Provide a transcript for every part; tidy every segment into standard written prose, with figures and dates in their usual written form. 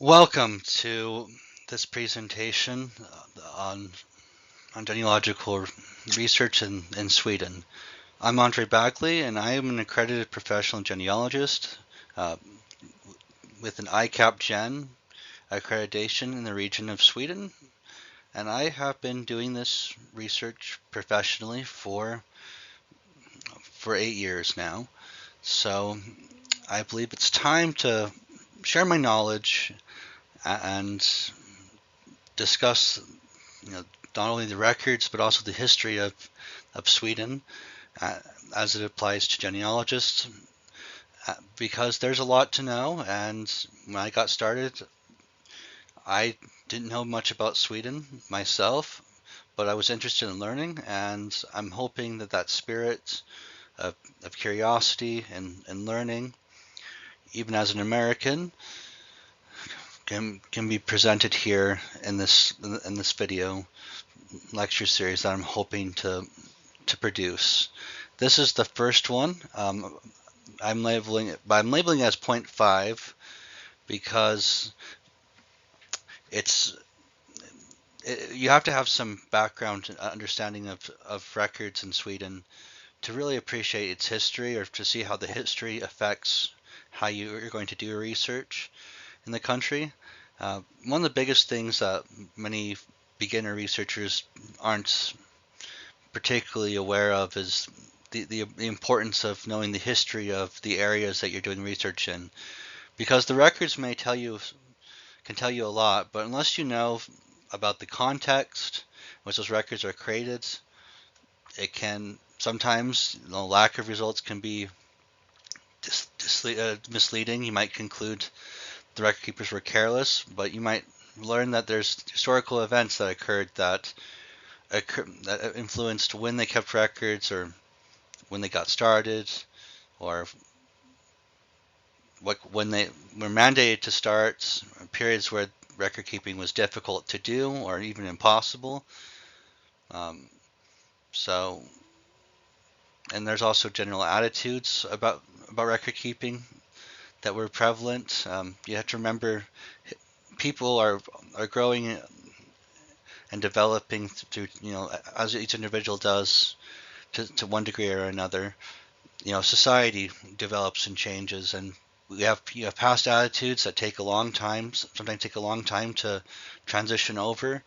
Welcome to this presentation on genealogical research in Sweden. I'm Andre Bagley, and I am an accredited professional genealogist uh, with an ICAP Gen accreditation in the region of Sweden, and I have been doing this research professionally for 8 years now. So I believe it's time to share my knowledge and discuss you know, not only the records but also the history of Sweden uh, as it applies to genealogists, because there's a lot to know. And when I got started, I didn't know much about Sweden myself, but I was interested in learning, and I'm hoping that that spirit of, of curiosity and learning, even as an American, can be presented here in this video lecture series that I'm hoping to produce. This is the first one. I'm labeling it as 0.5 because you have to have some background understanding of records in Sweden to really appreciate its history, or to see how the history affects how you're going to do research in the country. One of the biggest things that many beginner researchers aren't particularly aware of is the importance of knowing the history of the areas that you're doing research in, because the records can tell you a lot, but unless you know about the context in which those records are created, it can sometimes, lack of results can be misleading. You might conclude the record keepers were careless, but you might learn that there's historical events that occurred that influenced when they kept records, or when they got started, or when they were mandated to start, periods where record keeping was difficult to do or even impossible. Um, so, and there's also general attitudes about record keeping that were prevalent. You have to remember, people are growing and developing through, as each individual does, to one degree or another. Society develops and changes, and you have past attitudes that take a long time, sometimes take a long time to transition over,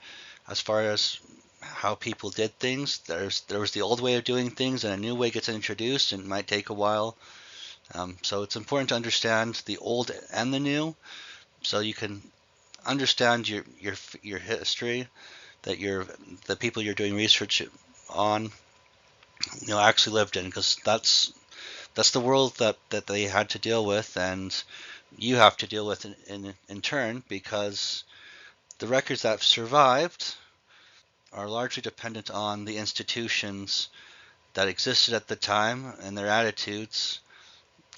as far as how people did things. There was the old way of doing things, and a new way gets introduced, and it might take a while. So it's important to understand the old and the new, so you can understand your history, that the people you're doing research on, actually lived in, because that's the world that they had to deal with, and you have to deal with in turn, because the records that have survived are largely dependent on the institutions that existed at the time and their attitudes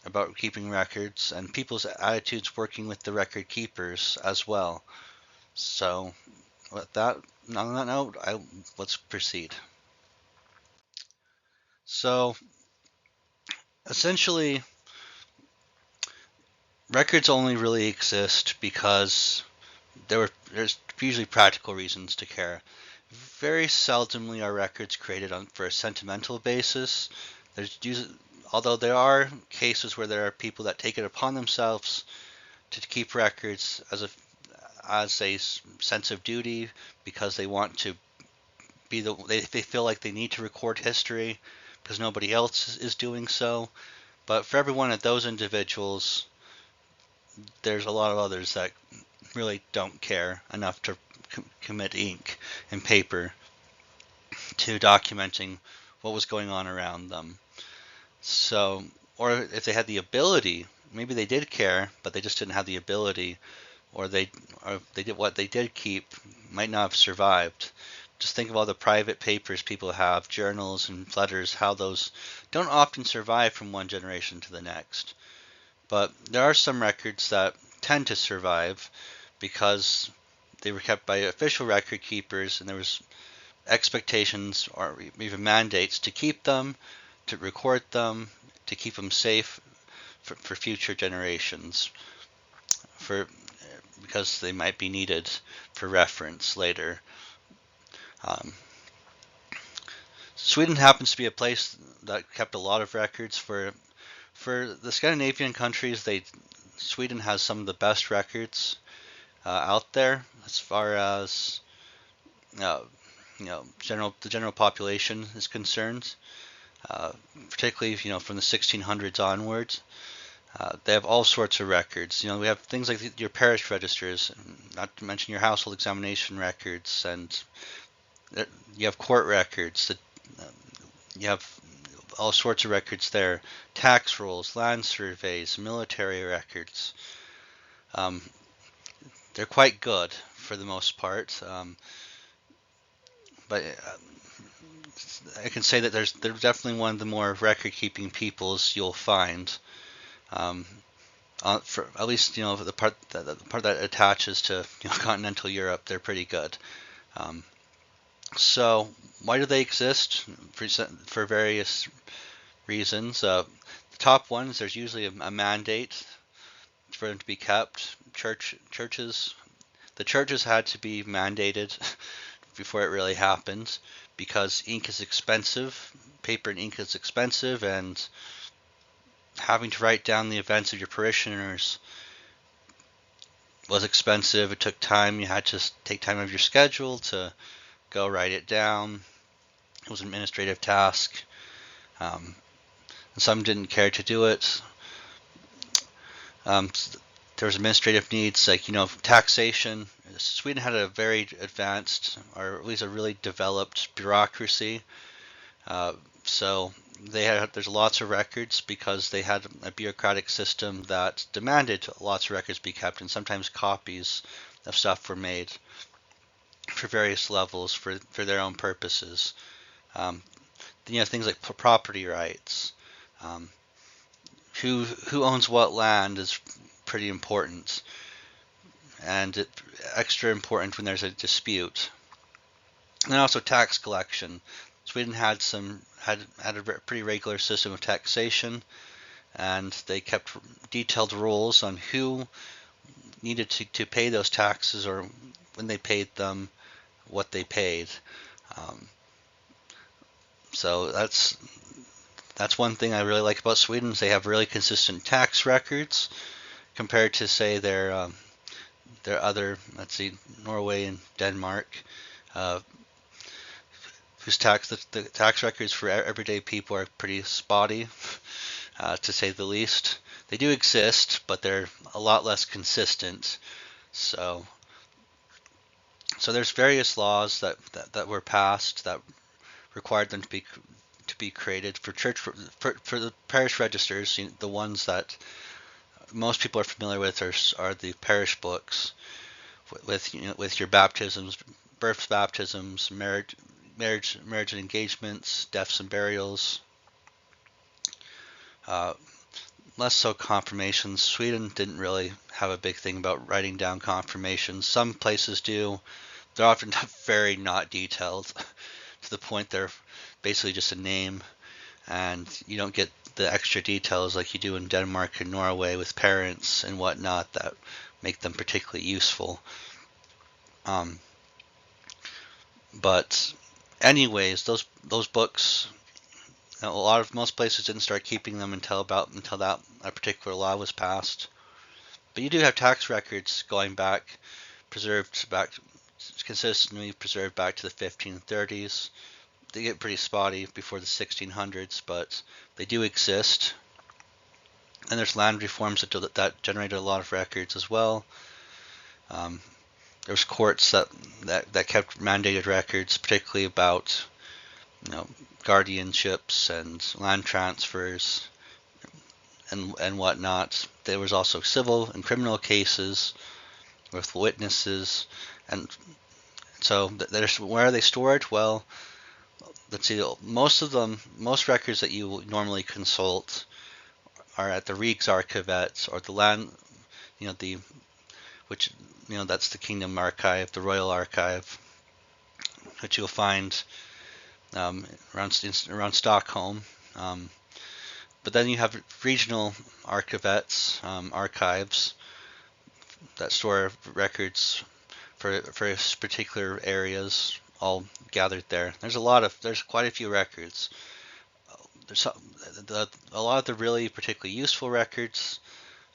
about keeping records, and people's attitudes working with the record keepers as well. So, with that, on that note, let's proceed. So, essentially, records only really exist because there's usually practical reasons to care. Very seldomly are records created for a sentimental basis. Although there are cases where there are people that take it upon themselves to keep records as a sense of duty, because they want to they feel like they need to record history because nobody else is doing so. But for every one of those individuals, there's a lot of others that really don't care enough to commit ink and paper to documenting what was going on around them. So, or if they had the ability, maybe they did care, but they just didn't have the ability, or they did what they did keep might not have survived. Just think of all the private papers people have, journals and letters, how those don't often survive from one generation to the next. But there are some records that tend to survive because they were kept by official record keepers, and there was expectations or even mandates to keep them, to record them, to keep them safe for future generations. because they might be needed for reference later. Sweden happens to be a place that kept a lot of records for the Scandinavian countries. Sweden has some of the best records out there as far as uh, the general population is concerned. Particularly from the 1600s onwards. They have all sorts of records. We have things like your parish registers, not to mention your household examination records, and you have court records. You have all sorts of records there. Tax rolls, land surveys, military records. They're quite good for the most part, but I can say that they're definitely one of the more record-keeping peoples you'll find. For at least the part that attaches to continental Europe, they're pretty good. So why do they exist? For various reasons. The top one is there's usually a mandate for them to be kept. The churches had to be mandated before it really happened, because ink is expensive, paper and ink is expensive, and having to write down the events of your parishioners was expensive. It took time. You had to take time out of your schedule to go write it down. It was an administrative task. And some didn't care to do it. There was administrative needs, like taxation. Sweden had a very advanced, or at least a really developed bureaucracy. So there's lots of records because they had a bureaucratic system that demanded lots of records be kept, and sometimes copies of stuff were made for various levels for their own purposes. Things like property rights. Who owns what land is pretty important, and extra important when there's a dispute. And then also tax collection. Sweden had a pretty regular system of taxation, and they kept detailed rules on who needed to pay those taxes, or when they paid them, what they paid. So that's one thing I really like about Sweden, is they have really consistent tax records compared to, say, their other, Norway and Denmark, whose the tax records for everyday people are pretty spotty, to say the least. They do exist, but they're a lot less consistent. So there's various laws that were passed that required them to be created for for the parish registers. The ones that most people are familiar with are the parish books, with your baptisms, births, baptisms, marriage and engagements, deaths and burials. Less so confirmations. Sweden didn't really have a big thing about writing down confirmations. Some places do. They're often very not detailed, to the point they're basically just a name, and you don't get the extra details like you do in Denmark and Norway with parents and whatnot that make them particularly useful. But anyways, those books, most places didn't start keeping them until that a particular law was passed. But you do have tax records going back, consistently preserved back to the 1530s. They get pretty spotty before the 1600s, but they do exist. And there's land reforms that generated a lot of records as well. There's courts that kept mandated records, particularly about guardianships and land transfers and whatnot. There was also civil and criminal cases with witnesses, and so where are they stored? Well, let's see. Most records that you normally consult are at the Riksarkivet, or the land, that's the Kingdom Archive, the Royal Archive, which you'll find around Stockholm. But then you have regional archivets, archives, that store records for particular areas, all gathered there. There's quite a few records. There's a lot of the really particularly useful records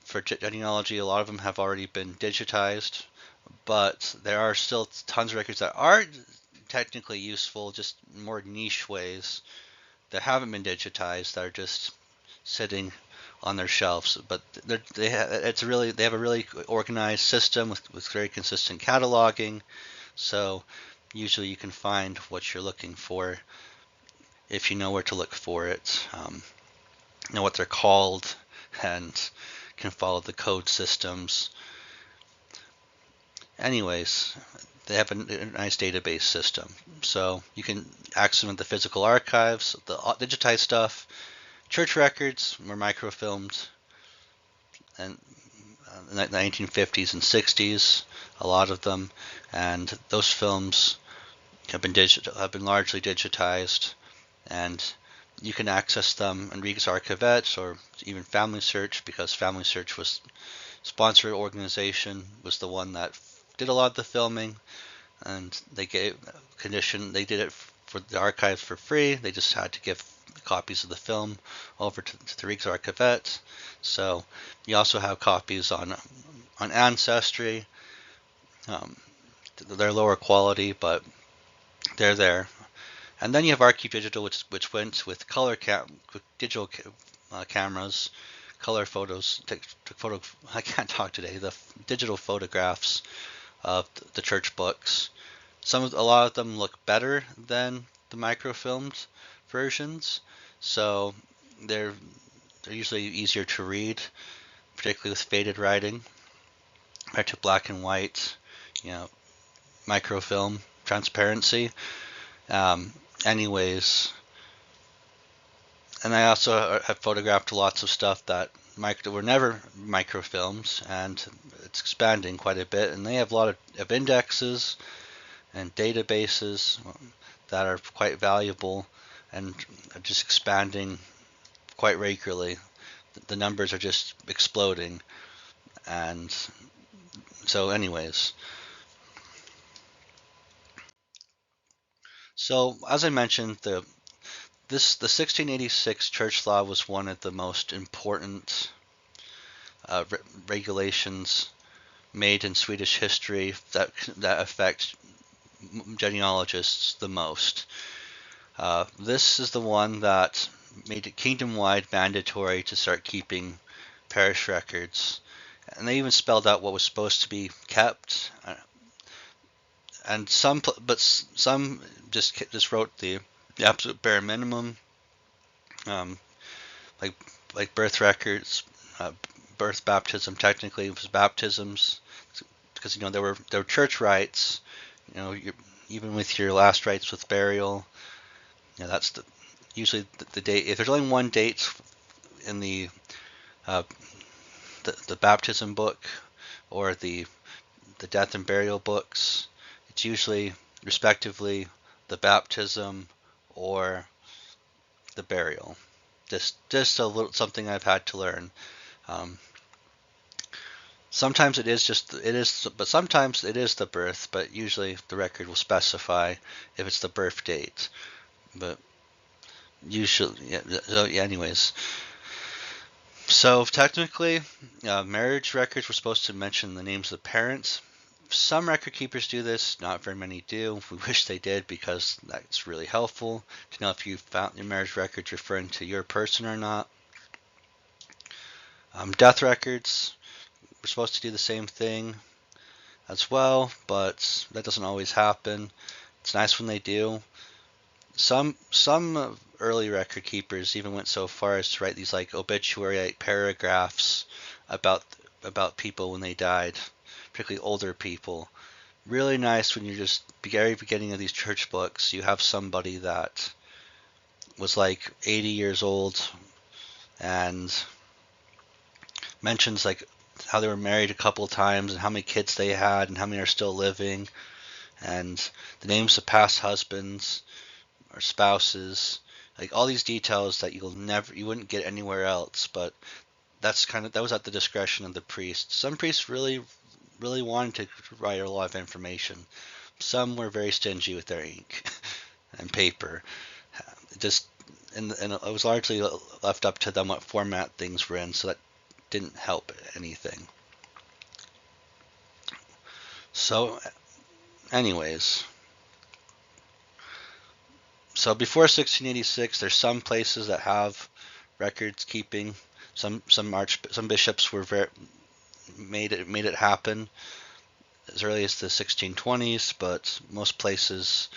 for genealogy. A lot of them have already been digitized, but there are still tons of records that are technically useful, just more niche ways that haven't been digitized, that are just sitting on their shelves. But they have a really organized system with very consistent cataloging. So usually you can find what you're looking for if you know where to look for it, know what they're called, and can follow the code systems. Anyways, they have a nice database system. So you can access them at the physical archives, the digitized stuff. Church records were microfilmed and in the 1950s and 60s, a lot of them, and those films have been largely digitized, and you can access them in Regus Archivettes or even Family Search, because Family Search was sponsored organization, was the one that did a lot of the filming, and they did it for the archives for free. They just had to give copies of the film over to the Regus Archivette. So you also have copies on Ancestry. They're lower quality, but they're there. And then you have Archive Digital, which went with with digital cameras, color photos. Took photo. I can't talk today. The digital photographs of the church books. A lot of them look better than the microfilmed versions, so they're usually easier to read, particularly with faded writing, compared to black and white, you know, microfilm transparency. Um, anyways, and I also have photographed lots of stuff that were never microfilms, and it's expanding quite a bit. And they have a lot of indexes and databases that are quite valuable and are just expanding quite regularly. The numbers are just exploding. And so anyways, so as I mentioned, the 1686 church law was one of the most important regulations made in Swedish history that affect genealogists the most. This is the one that made it kingdom-wide mandatory to start keeping parish records, and they even spelled out what was supposed to be kept. And some just wrote the absolute bare minimum, um, like birth records, birth, baptism. Technically, it was baptisms, because there were church rites. Even with your last rites with burial, that's usually the date. If there's only one date in uh, the baptism book or the death and burial books, it's usually respectively the baptism or the burial. Just a little something I've had to learn. Um, Sometimes but sometimes it is the birth, but usually the record will specify if it's the birth date. But usually, yeah, so yeah, anyways. So technically, marriage records were supposed to mention the names of the parents. Some record keepers do this, not very many do. We wish they did, because that's really helpful to know if you found your marriage records referring to your person or not. Death records, we're supposed to do the same thing as well, but that doesn't always happen. It's nice when they do. Some early record keepers even went so far as to write these like obituary paragraphs about people when they died, particularly older people. Really nice when you're just very beginning of these church books, you have somebody that was like 80 years old and mentions like how they were married a couple of times and how many kids they had and how many are still living, and the names of past husbands or spouses, like all these details that you wouldn't get anywhere else. But that was at the discretion of the priest. Some priests really really wanted to write a lot of information. Some were very stingy with their ink and paper. Just and it was largely left up to them what format things were in, so that didn't help anything. So, anyways, so before 1686, there's some places that have records keeping. Some bishops were made it happen as early as the 1620s, but most places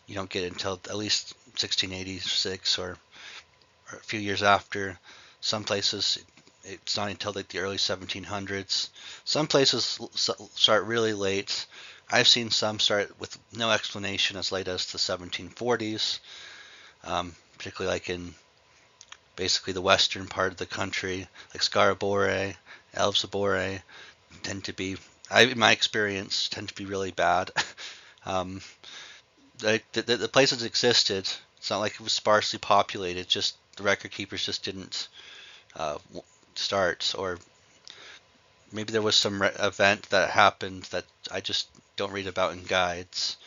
you don't get it until at least 1686 or a few years after. Some places it's not until like the early 1700s. Some places start really late. I've seen some start with no explanation as late as the 1740s, particularly like in basically the western part of the country, like Scarborough, Elvesborough, tend to be, in my experience, tend to be really bad. The places existed. It's not like it was sparsely populated. Just the record keepers just didn't start, or maybe there was some event that happened that I just don't read about in guides.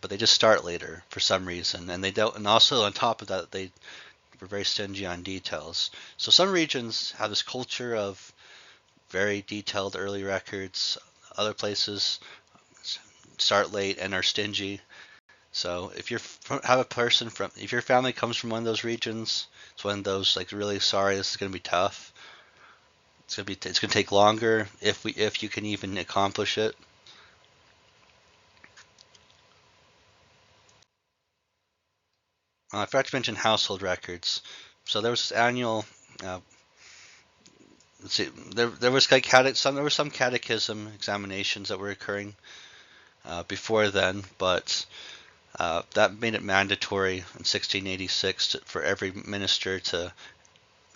But they just start later for some reason, and they don't. And also on top of that, they were very stingy on details. So some regions have this culture of very detailed early records. Other places start late and are stingy. So if if your family comes from one of those regions, it's one of those like really sorry, this is going to be tough. It's going to take longer if you can even accomplish it. I forgot to mention household records. So there was annual. Let's see. There was like some catechism examinations that were occurring before then, but that made it mandatory in 1686 for every minister to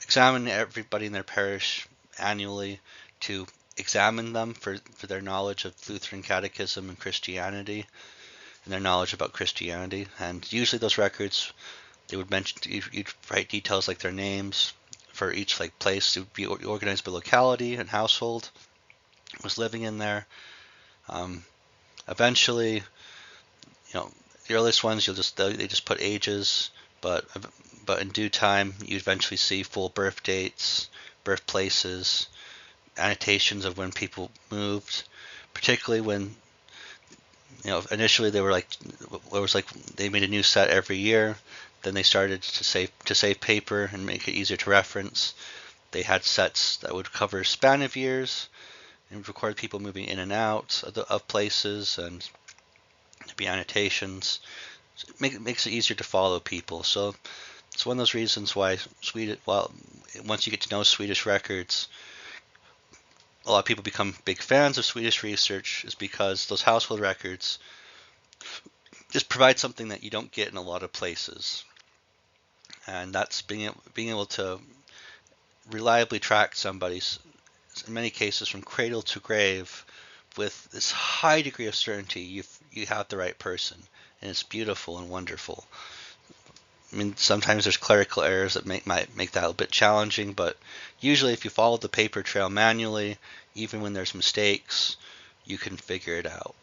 examine everybody in their parish annually, to examine them for their knowledge of Lutheran catechism and Christianity, and their knowledge about Christianity. And usually those records, they would mention, you'd write details like their names for each like place. It would be organized by locality and household was living in there. Eventually, the earliest ones they just put ages, but in due time you eventually see full birth dates, birthplaces, annotations of when people moved, particularly when initially they made a new set every year. Then they started to save paper and make it easier to reference. They had sets that would cover a span of years and record people moving in and out of places, and there'd be annotations. It makes it easier to follow people. So it's one of those reasons why once you get to know Swedish records, a lot of people become big fans of Swedish research, is because those household records just provide something that you don't get in a lot of places, and that's being able to reliably track somebody's, in many cases from cradle to grave, with this high degree of certainty you have the right person, and it's beautiful and wonderful. I mean, sometimes there's clerical errors that might make that a bit challenging, but usually if you follow the paper trail manually, even when there's mistakes, you can figure it out.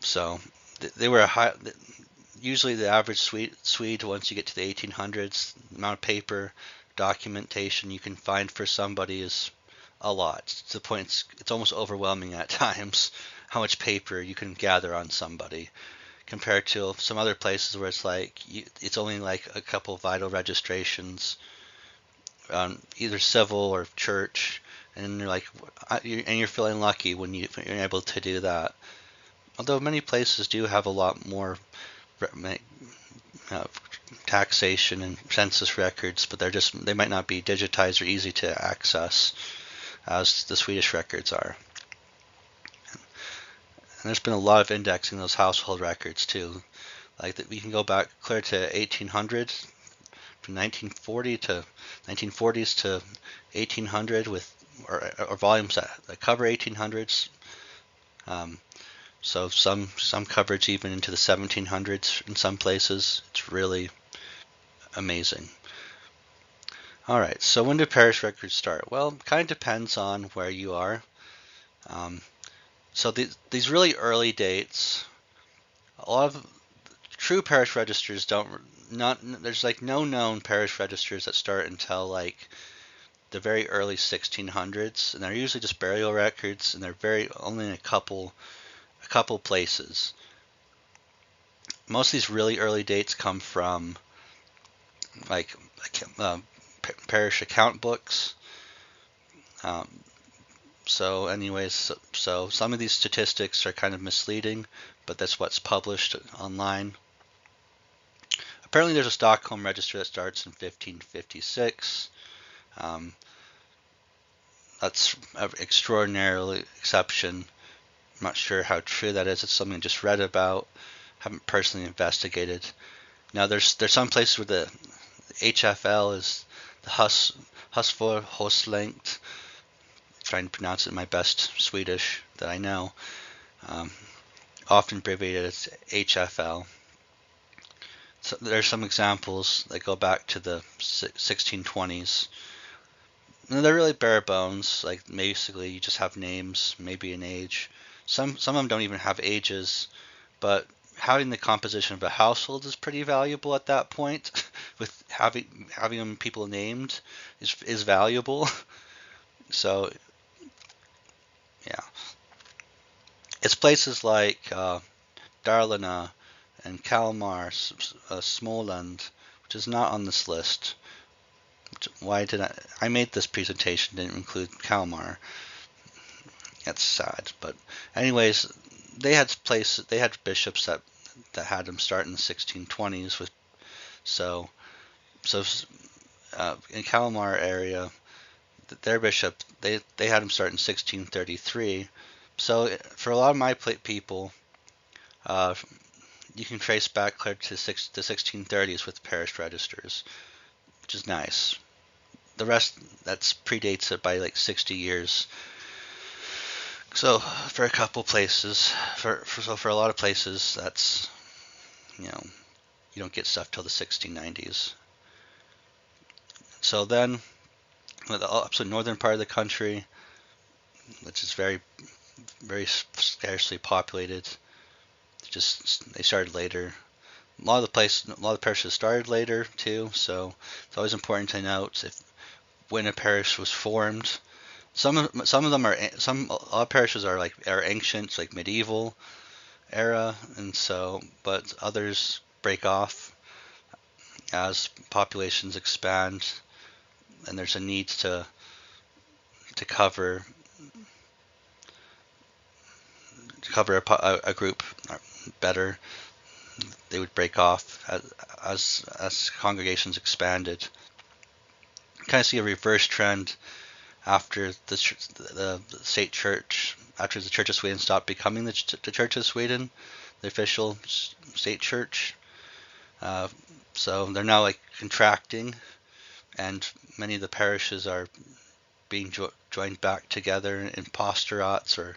So they were usually the average Swede, once you get to the 1800s, the amount of paper documentation you can find for somebody is a lot. To the point it's almost overwhelming at times how much paper you can gather on somebody, compared to some other places where it's only like a couple vital registrations, either civil or church, and you're feeling lucky when you're able to do that. Although many places do have a lot more taxation and census records, but they might not be digitized or easy to access as the Swedish records are. And there's been a lot of indexing those household records too. Like that, we can go back clear to 1800, from 1940 to 1940s to 1800, with or volumes that cover 1800s. So some coverage even into the 1700s in some places. It's really amazing. All right, so when do parish records start? Well, it kind of depends on where you are. Um, so these really early dates, a lot of true parish registers don't not there's like no known parish registers that start until like the very early 1600s, and they're usually just burial records, and they're very only in a couple places. Most of these really early dates come from like parish account books. Um, so, anyways, so some of these statistics are kind of misleading, but that's what's published online. Apparently, there's a Stockholm register that starts in 1556. Um, that's an extraordinarily exception. I'm not sure how true that is. It's something I just read about. Haven't personally investigated. Now, there's some places where the HFL is the Husfor Hoslengt. Trying to pronounce it in my best Swedish that I know. Um, Often abbreviated as HFL. So there's some examples that go back to the 1620s. And they're really bare bones. Like basically, you just have names, maybe an age. Some of them don't even have ages, but having the composition of a household is pretty valuable at that point. With having people named is valuable. So yeah, it's places like Dalarna and Kalmar, Småland, which is not on this list. Why did I made this presentation, didn't include Kalmar. That's sad, but anyways, they had bishops that had them start in the 1620s with so so in Kalmar area, their bishop they had them start in 1633. So for a lot of my people, uh, you can trace back clear to the 1630s with parish registers, which is nice. The rest that's predates it by like 60 years. So for a couple places, for a lot of places, that's you know you don't get stuff till the 1690s. So then, with the absolute northern part of the country, which is very scarcely populated, they started later. A lot of the parishes started later too. So it's always important to note when a parish was formed. Some of them are a lot of parishes are ancient, like medieval era, and so but others break off as populations expand, and there's a need to cover a group better. They would break off as congregations expanded. You kind of see a reverse trend after the state church, after the Church of Sweden stopped becoming the Church of Sweden, the official state church. So they're now like contracting, and many of the parishes are being joined back together in pastorats or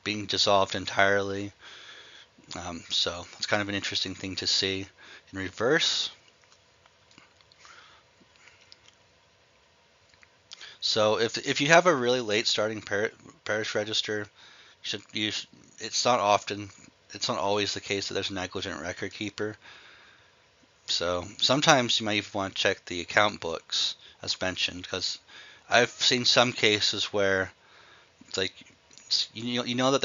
being dissolved entirely. So it's kind of an interesting thing to see in reverse. So if you have a really late starting parish register, it's not always the case that there's a negligent record keeper. So sometimes you might even want to check the account books, as mentioned, because I've seen some cases where it's like you know that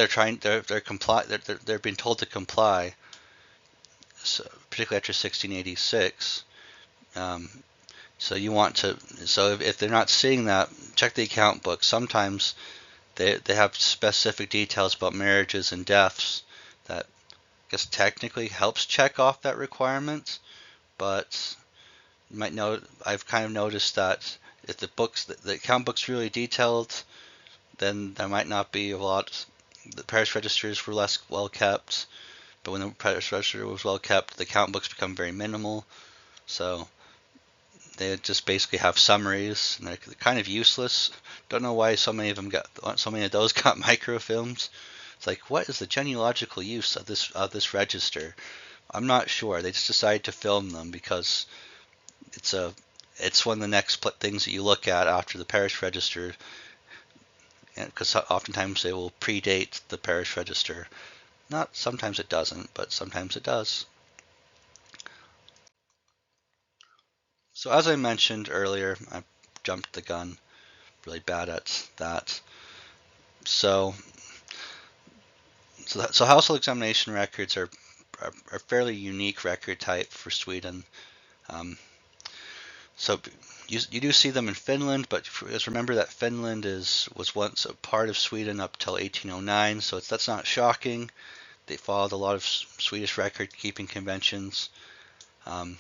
they're being told to comply, so, particularly after 1686. So you want to if they're not seeing that, check the account book. Sometimes they have specific details about marriages and deaths that I guess technically helps check off that requirement, but you might know I've kind of noticed that if the account book's really detailed, then there might not be a lot. The parish registers were less well kept, but when the parish register was well kept, the account books become very minimal. So they just basically have summaries, and they're kind of useless. Don't know why so many of those got microfilms. It's like, what is the genealogical use of this register? I'm not sure. They just decided to film them because it's it's one of the next things that you look at after the parish register, because oftentimes they will predate the parish register. Not sometimes it doesn't, but sometimes it does. So as I mentioned earlier, I jumped the gun, really bad at that. So household examination records are a fairly unique record type for Sweden. Um, so you do see them in Finland, but just remember that Finland was once a part of Sweden up till 1809, so that's not shocking. They followed a lot of Swedish record-keeping conventions. It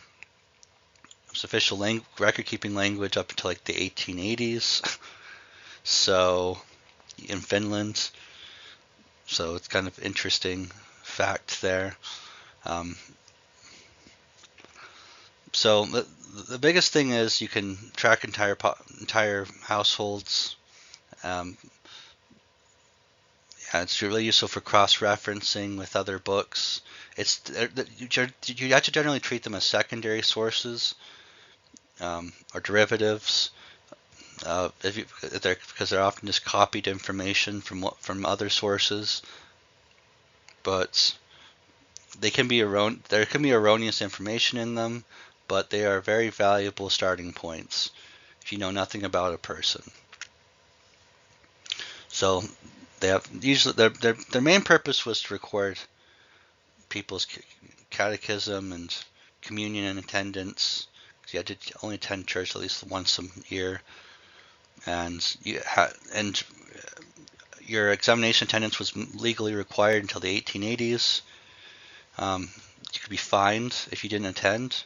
was official record-keeping language up until like the 1880s. So in Finland, so it's kind of interesting fact there. Um, so the biggest thing is you can track entire households. Um, yeah, it's really useful for cross-referencing with other books. You have to generally treat them as secondary sources or derivatives, because they're often just copied information from other sources. But there can be erroneous information in them, but they are very valuable starting points if you know nothing about a person. So they have usually their main purpose was to record people's catechism and communion and attendance. You had to only attend church at least once a year, and your examination attendance was legally required until the 1880s. You could be fined if you didn't attend.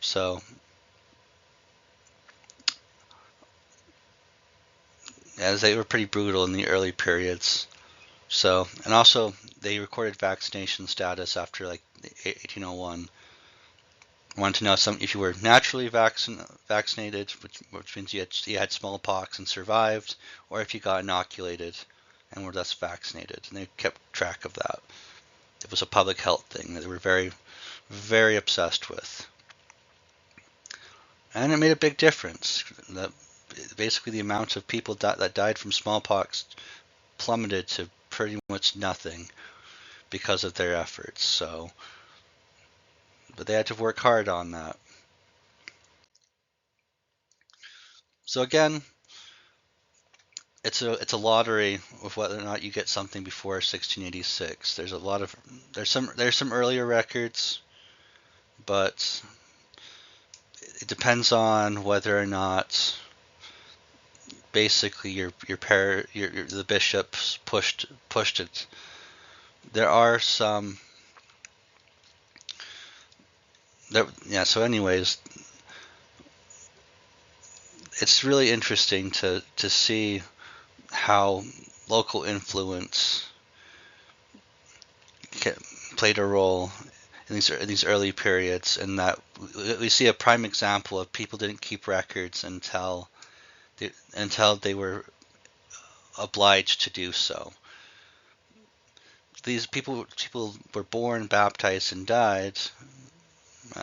So, as they were pretty brutal in the early periods. So, and also they recorded vaccination status after like 1801. Wanted to know if you were naturally vaccinated, which means you had smallpox and survived, or if you got inoculated and were thus vaccinated. And they kept track of that. It was a public health thing that they were very, very obsessed with. And it made a big difference. Basically, the amount of people that died from smallpox plummeted to pretty much nothing because of their efforts. So, but they had to work hard on that. So again, it's a lottery of whether or not you get something before 1686. There's some earlier records, but it depends on whether or not basically the bishops pushed it. There are some there, yeah. So anyways, it's really interesting to see how local influence played a role in these early periods, and that we see a prime example of people didn't keep records until they were obliged to do so. These people were born, baptized, and died,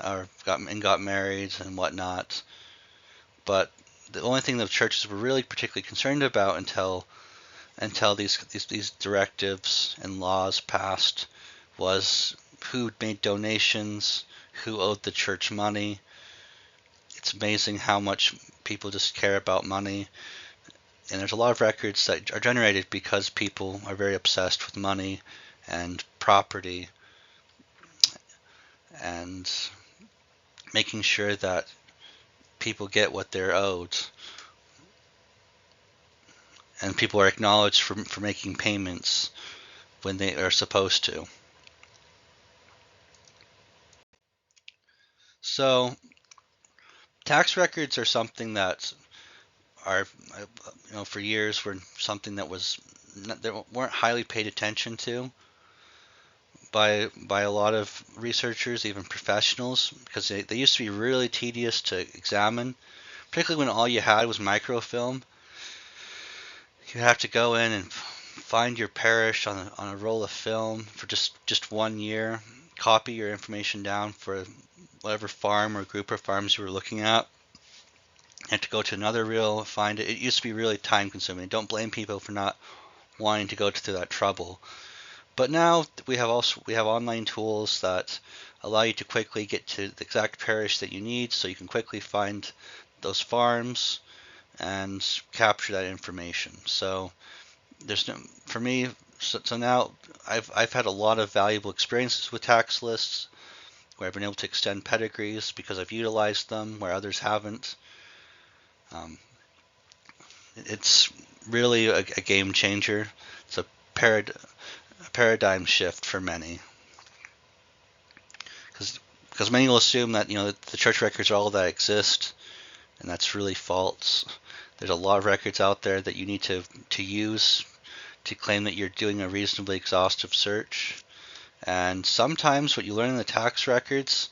or got married and whatnot. But the only thing the churches were really particularly concerned about until these directives and laws passed was who made donations, who owed the church money. It's amazing how much people just care about money. And there's a lot of records that are generated because people are very obsessed with money and property and making sure that people get what they're owed. And people are acknowledged for making payments when they are supposed to. So tax records are something that are, for years were something that weren't highly paid attention to by a lot of researchers, even professionals, because they used to be really tedious to examine, particularly when all you had was microfilm. You have to go in and find your parish on a roll of film for just 1 year, copy your information down for whatever farm or group of farms you were looking at, You have to go to another reel, find it. It used to be really time consuming. Don't blame people for not wanting to go through that trouble. But now we have online tools that allow you to quickly get to the exact parish that you need, so you can quickly find those farms and capture that information. So there's no, for me, so now I've had a lot of valuable experiences with tax lists where I've been able to extend pedigrees because I've utilized them where others haven't. Um, it's really a game changer. It's a paradigm shift for many, because many will assume that the church records are all that exist, and that's really false. There's a lot of records out there that you need to use to claim that you're doing a reasonably exhaustive search. And sometimes what you learn in the tax records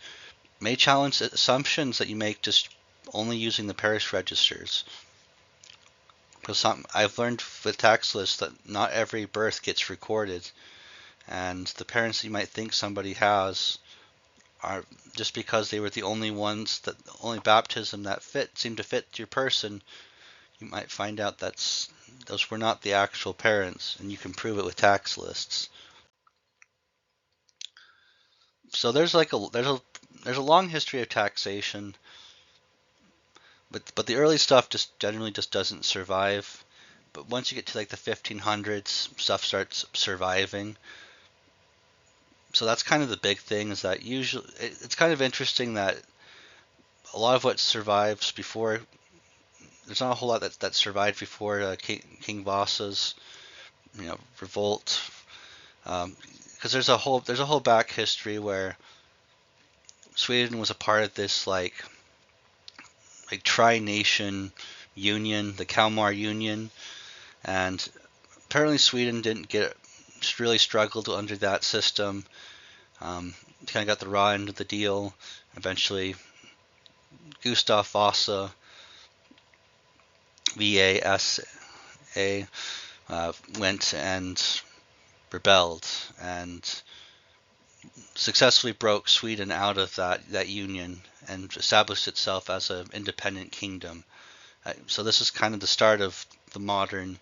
may challenge assumptions that you make just only using the parish registers. Because I've learned with tax lists that not every birth gets recorded, and the parents you might think somebody has are just because they were the only ones, that only baptism that seemed to fit your person. You might find out those were not the actual parents, and you can prove it with tax lists. So there's a long history of taxation, but the early stuff just generally just doesn't survive. But once you get to like the 1500s, stuff starts surviving. So that's kind of the big thing, is that usually it's kind of interesting that a lot of what survives before, there's not a whole lot that survived before King Vasa's revolt, because there's a whole back history where Sweden was a part of this like tri-nation union, the Kalmar Union, and apparently Sweden didn't really struggled under that system. Kind of got the raw end of the deal. Eventually, Gustav Vasa, V-A-S-A, went and rebelled and successfully broke Sweden out of that union and established itself as an independent kingdom. So this is kind of the start of the modern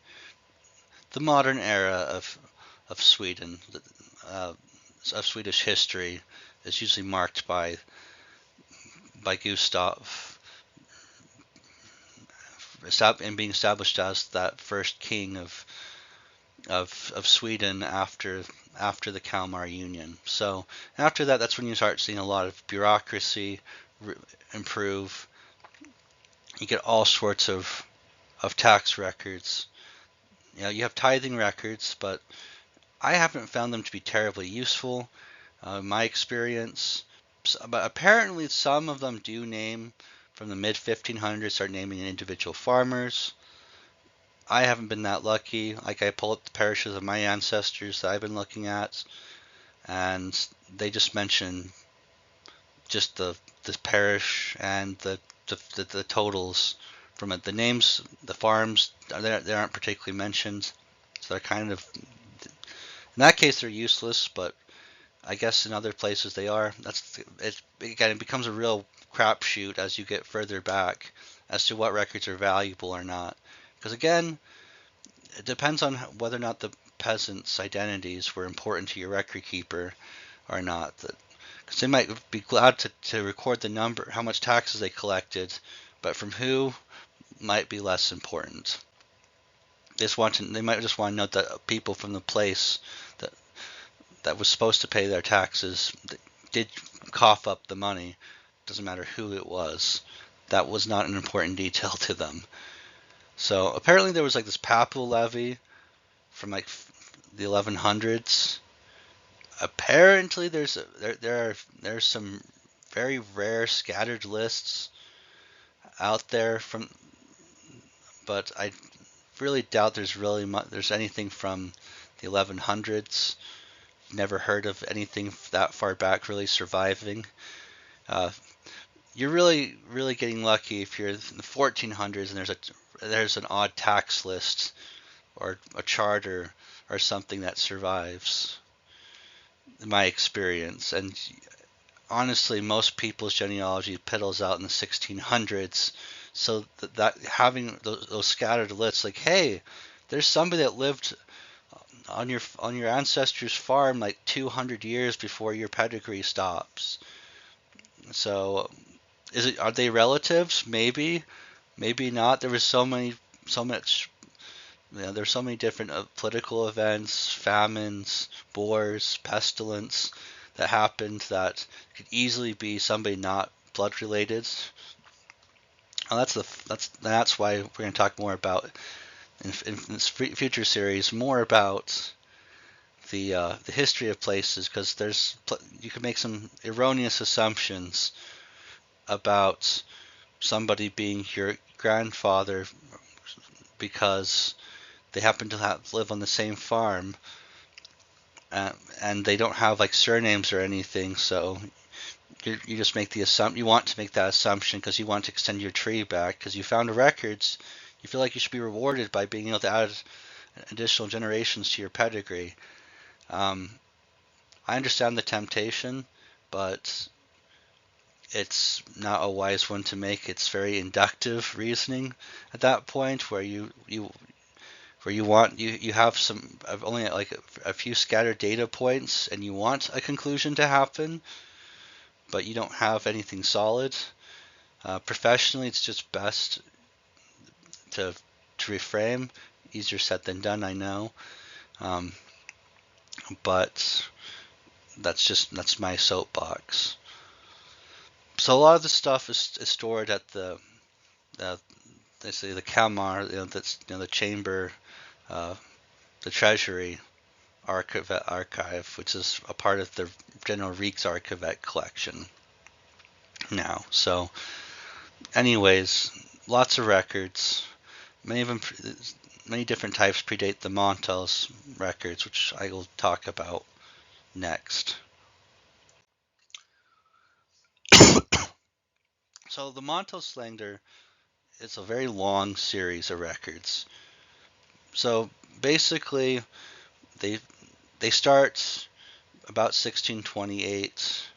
era of Sweden. Of Swedish history is usually marked by Gustav and being established as that first king of Sweden after the Kalmar Union. So after that, that's when you start seeing a lot of bureaucracy improve. You get all sorts of tax records. You have tithing records, but I haven't found them to be terribly useful. In my experience, but apparently some of them do name from the mid 1500s, start naming individual farmers. I haven't been that lucky. Like, I pull up the parishes of my ancestors that I've been looking at, and they just mention just the parish and the totals from it. The names, the farms, they aren't particularly mentioned, so they're kind of, in that case, they're useless. But I guess in other places they are. It becomes a real crapshoot as you get further back as to what records are valuable or not. Because again, it depends on whether or not the peasants' identities were important to your record keeper or not. Because they might be glad to record the number, how much taxes they collected, but from who might be less important. They might just want to note that people from the place that was supposed to pay their taxes did cough up the money. Doesn't matter who it was. That was not an important detail to them. So apparently there was like this papal levy from like the 1100s. Apparently there's some very rare scattered lists out there but I really doubt there's anything from the 1100s. Never heard of anything that far back really surviving. You're really, really getting lucky if you're in the 1400s and there's an odd tax list or a charter or something that survives, in my experience. And honestly, most people's genealogy piddles out in the 1600s, So that having those scattered lists, like, hey, there's somebody that lived on your ancestors' farm like 200 years before your pedigree stops. So are they relatives? Maybe, maybe not. There was so much. There's so many different political events, famines, wars, pestilence that happened that could easily be somebody not blood related. And that's why we're going to talk more about in this future series more about the history of places, because you can make some erroneous assumptions about somebody being your grandfather because they happen to live on the same farm, and they don't have like surnames or anything. So you just make the assumption. You want to make that assumption because you want to extend your tree back because you found the records. You feel like you should be rewarded by being able to add additional generations to your pedigree. Um, I understand the temptation, but it's not a wise one to make. It's very inductive reasoning at that point, where you have some only like a few scattered data points, and you want a conclusion to happen, but you don't have anything solid. Professionally, it's just best to reframe. Easier said than done, I know, um, but that's my soapbox. So a lot of the stuff is stored at uh, they say the Kamar, that's the chamber, uh, the treasury archive, which is a part of the General Rijksarchivet collection now. So, anyways, lots of records. Many of them, many different types predate the Montel's records, which I will talk about next. So the Montel is a very long series of records. So basically, they they start about 1628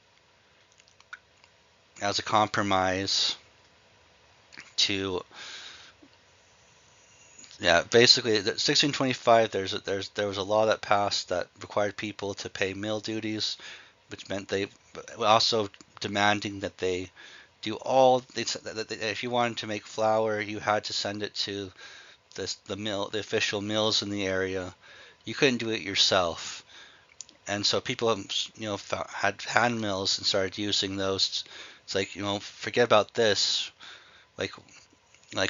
as a compromise to basically 1625 there was a law that passed that required people to pay mill duties, which meant they also demanding that they do all if you wanted to make flour, you had to send it to the official mills in the area. You couldn't do it yourself. And so people, had hand mills and started using those. It's like, forget about this. Like,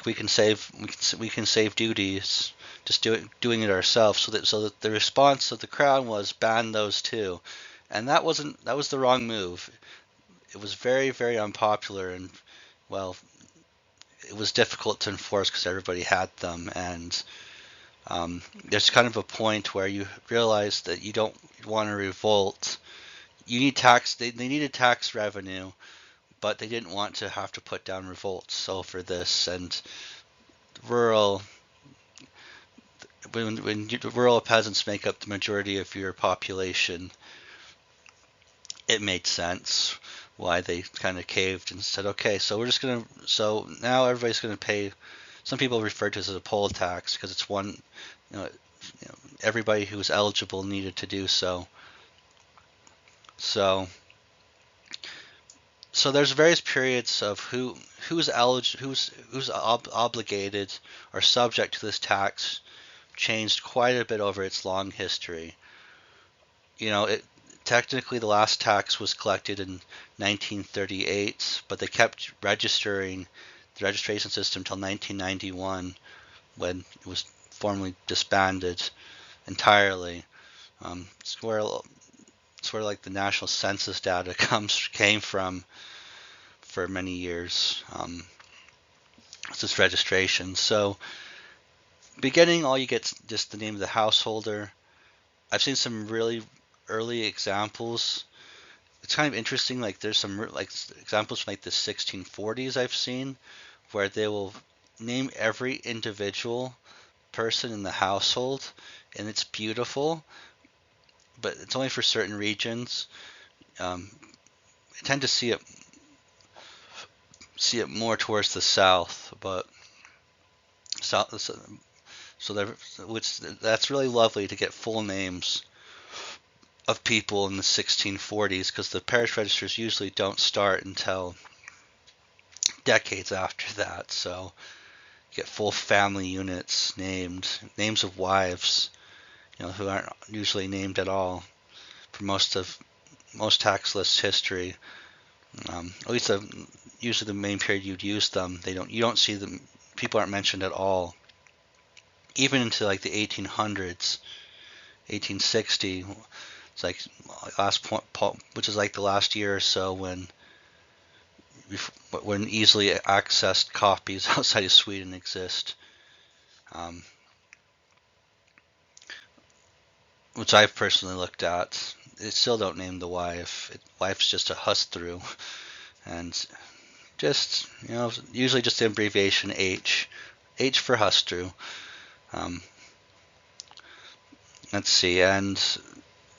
we can save duties just doing it ourselves. So that the response of the crown was ban those too, and that was the wrong move. It was very, very unpopular, and well, it was difficult to enforce because everybody had them. And there's kind of a point where you realize that you don't want to revolt. You need tax. They needed tax revenue, but they didn't want to have to put down revolts. So for this and rural, when rural peasants make up the majority of your population, it made sense why they kind of caved and said, okay, so so now everybody's gonna pay. Some people refer to it as a poll tax because it's one, you know, everybody who was eligible needed to do so. So there's various periods of who's eligible, who's obligated or subject to this tax changed quite a bit over its long history. Technically the last tax was collected in 1938, but they kept registering the registration system till 1991 when it was formally disbanded entirely. It's where like the national census data came from for many years. It's this registration. So beginning, all you get just the name of the householder. I've seen some really early examples. It's kind of interesting. Like there's some like examples from like the 1640s I've seen where they will name every individual person in the household, and it's beautiful, but it's only for certain regions. I tend to see it see it more towards the south, but south. So that's really lovely to get full names of people in the 1640s, because the parish registers usually don't start until decades after that. So you get full family units named, names of wives, who aren't usually named at all for most tax lists history. At least usually the main period you'd use them, you don't see them. People aren't mentioned at all, even into like the 1800s, 1860. It's like last point, which is like the last year or so when easily accessed copies outside of Sweden exist, um, which I've personally looked at. They still don't name the wife. Wife's just a hustru, and just usually just the abbreviation H for hustru. Let's see, and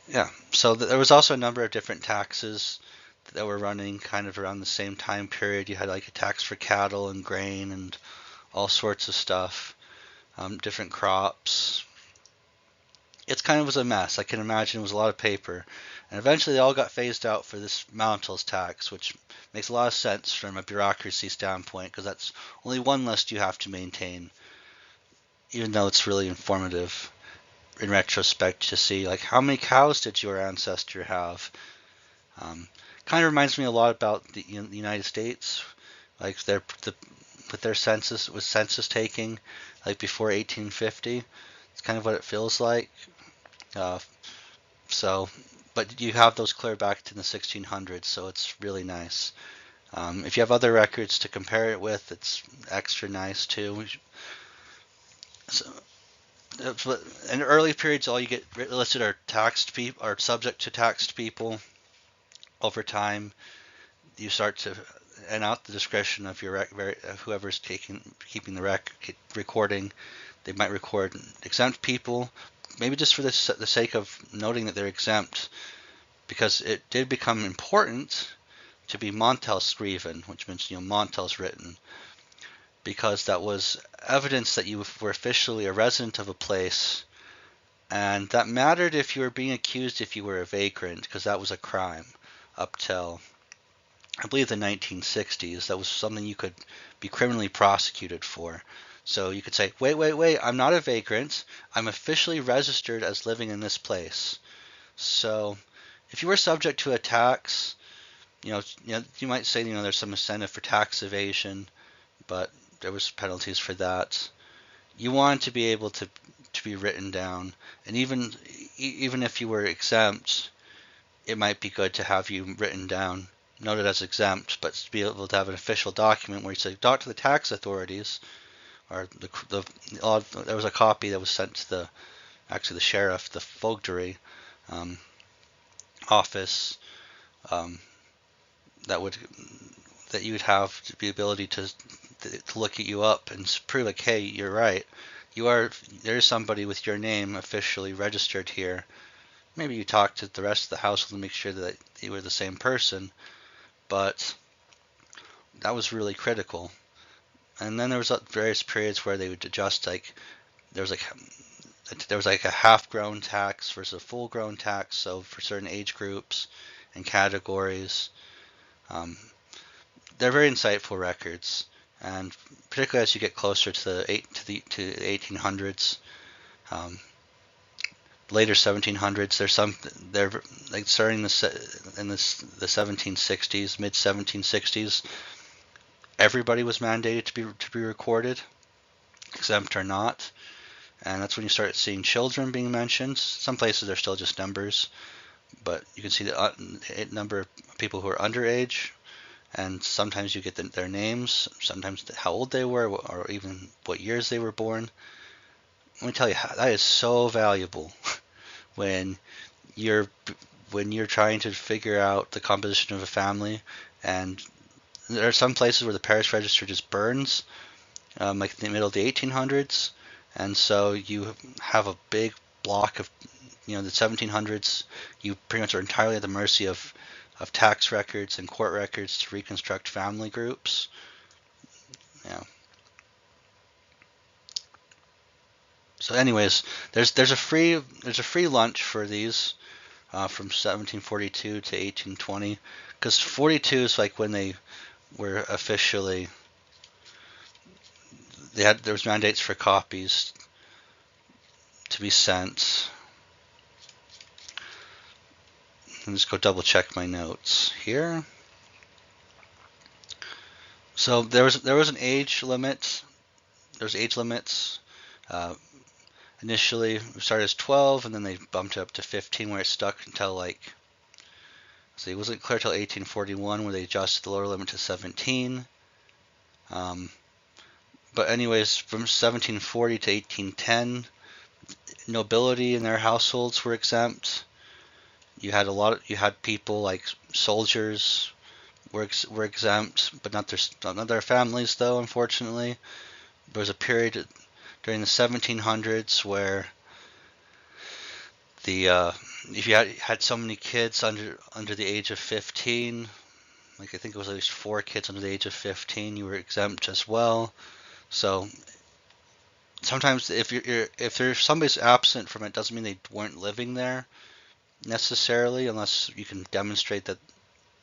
yeah, so there was also a number of different taxes that were running kind of around the same time period. You had like a tax for cattle and grain and all sorts of stuff, different crops. It kind of was a mess. I can imagine it was a lot of paper. And eventually they all got phased out for this mantles tax, which makes a lot of sense from a bureaucracy standpoint, because that's only one list you have to maintain, even though it's really informative in retrospect to see like how many cows did your ancestor have. Kind of reminds me a lot about the United States, like with their census taking, like before 1850. It's kind of what it feels like. Uh, so, but you have those clear back to the 1600s, so it's really nice. If you have other records to compare it with, it's extra nice too. So, in early periods, all you get listed are taxed people, are subject to taxed people. Over time, you start to and out the discretion of your whoever's keeping the recording. They might record exempt people, maybe just for the sake of noting that they're exempt, because it did become important to be Montelsskriven, which means Montels written, because that was evidence that you were officially a resident of a place, and that mattered if you were being accused if you were a vagrant, because that was a crime up till I believe the 1960s. That was something you could be criminally prosecuted for. So you could say, wait, I'm not a vagrant. I'm officially registered as living in this place. So if you were subject to a tax, you might say, there's some incentive for tax evasion, but there was penalties for that. You wanted to be able to be written down, and even if you were exempt, it might be good to have you written down, noted as exempt, but to be able to have an official document where you say, talk to the tax authorities, or there was a copy that was sent to the sheriff, the Fogdery office, that you would have the ability to look at you up and prove like, hey, you're right. There's somebody with your name officially registered here. Maybe you talk to the rest of the household and make sure that you were the same person, but that was really critical. And then there was various periods where they would adjust, like there was like a half-grown tax versus a full-grown tax, so for certain age groups and categories. They're very insightful records, and particularly as you get closer to the 1800s, later 1700s. They're like starting in the 1760s, mid 1760s. Everybody was mandated to be recorded, exempt or not, and that's when you start seeing children being mentioned. Some places they're still just numbers, but you can see the number of people who are underage, and sometimes you get their names, sometimes how old they were, or even what years they were born. Let me tell you, that is so valuable when you're trying to figure out the composition of a family. And there are some places where the parish register just burns, like in the middle of the 1800s, and so you have a big block of the 1700s. You pretty much are entirely at the mercy of of tax records and court records to reconstruct family groups. Yeah. So, anyways, there's a free lunch for these from 1742 to 1820, because 42 is like when they were officially there was mandates for copies to be sent. Let me just go double check my notes here. So there was an age limit. There's age limits. Initially, it started as 12, and then they bumped it up to 15, where it stuck until so it wasn't clear until 1841, where they adjusted the lower limit to 17. But anyways, from 1740 to 1810, nobility in their households were exempt. You had people like soldiers were exempt, but not their families though. Unfortunately, there was a period during the 1700s where if you had so many kids under the age of 15, like I think it was at least 4 kids under the age of 15, you were exempt as well. So sometimes if there's somebody's absent from it, doesn't mean they weren't living there necessarily, unless you can demonstrate that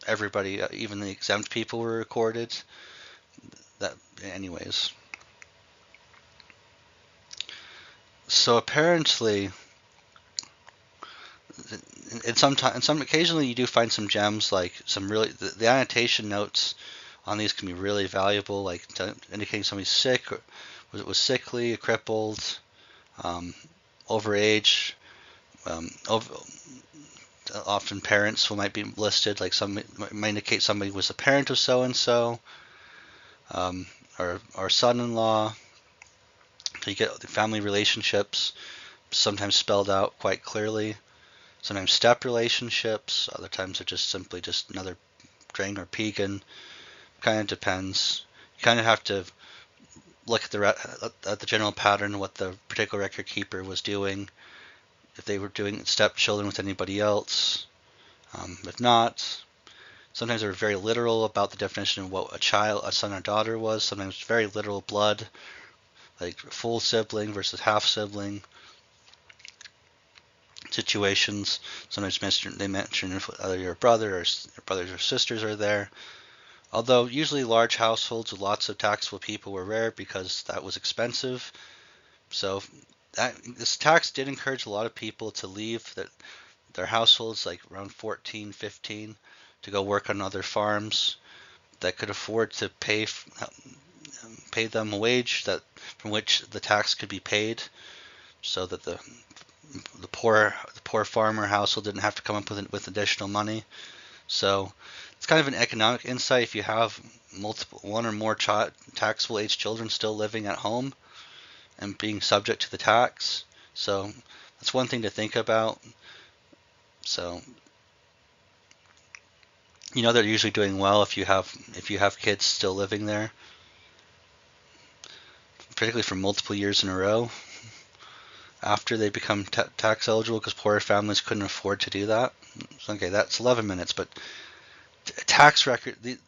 everybody, even the exempt people, were recorded. That, anyways. So apparently, occasionally you do find some gems, like some really the annotation notes on these can be really valuable, like indicating somebody's sick, or was sickly, crippled, overage. Often parents might be listed, like some might indicate somebody was a parent of so and so, or son-in-law. So you get the family relationships sometimes spelled out quite clearly. Sometimes step relationships. Other times they're just simply just another drain or pagan. Kind of depends. You kind of have to look at the general pattern, what the particular record keeper was doing. If they were doing stepchildren with anybody else. If not, sometimes they're very literal about the definition of what a son or daughter was. Sometimes very literal blood, like full sibling versus half sibling situations. Sometimes they mention if either your brother or your brothers or sisters are there. Although usually large households with lots of taxable people were rare because that was expensive. So this tax did encourage a lot of people to leave their households, like around 14, 15, to go work on other farms that could afford to pay them a wage from which the tax could be paid, so that the poor farmer household didn't have to come up with additional money. So it's kind of an economic insight if you have one or more taxable age children still living at home and being subject to the tax. So that's one thing to think about. So they're usually doing well if you have kids still living there, particularly for multiple years in a row after they become tax eligible, because poorer families couldn't afford to do that. Okay, that's 11 minutes, but the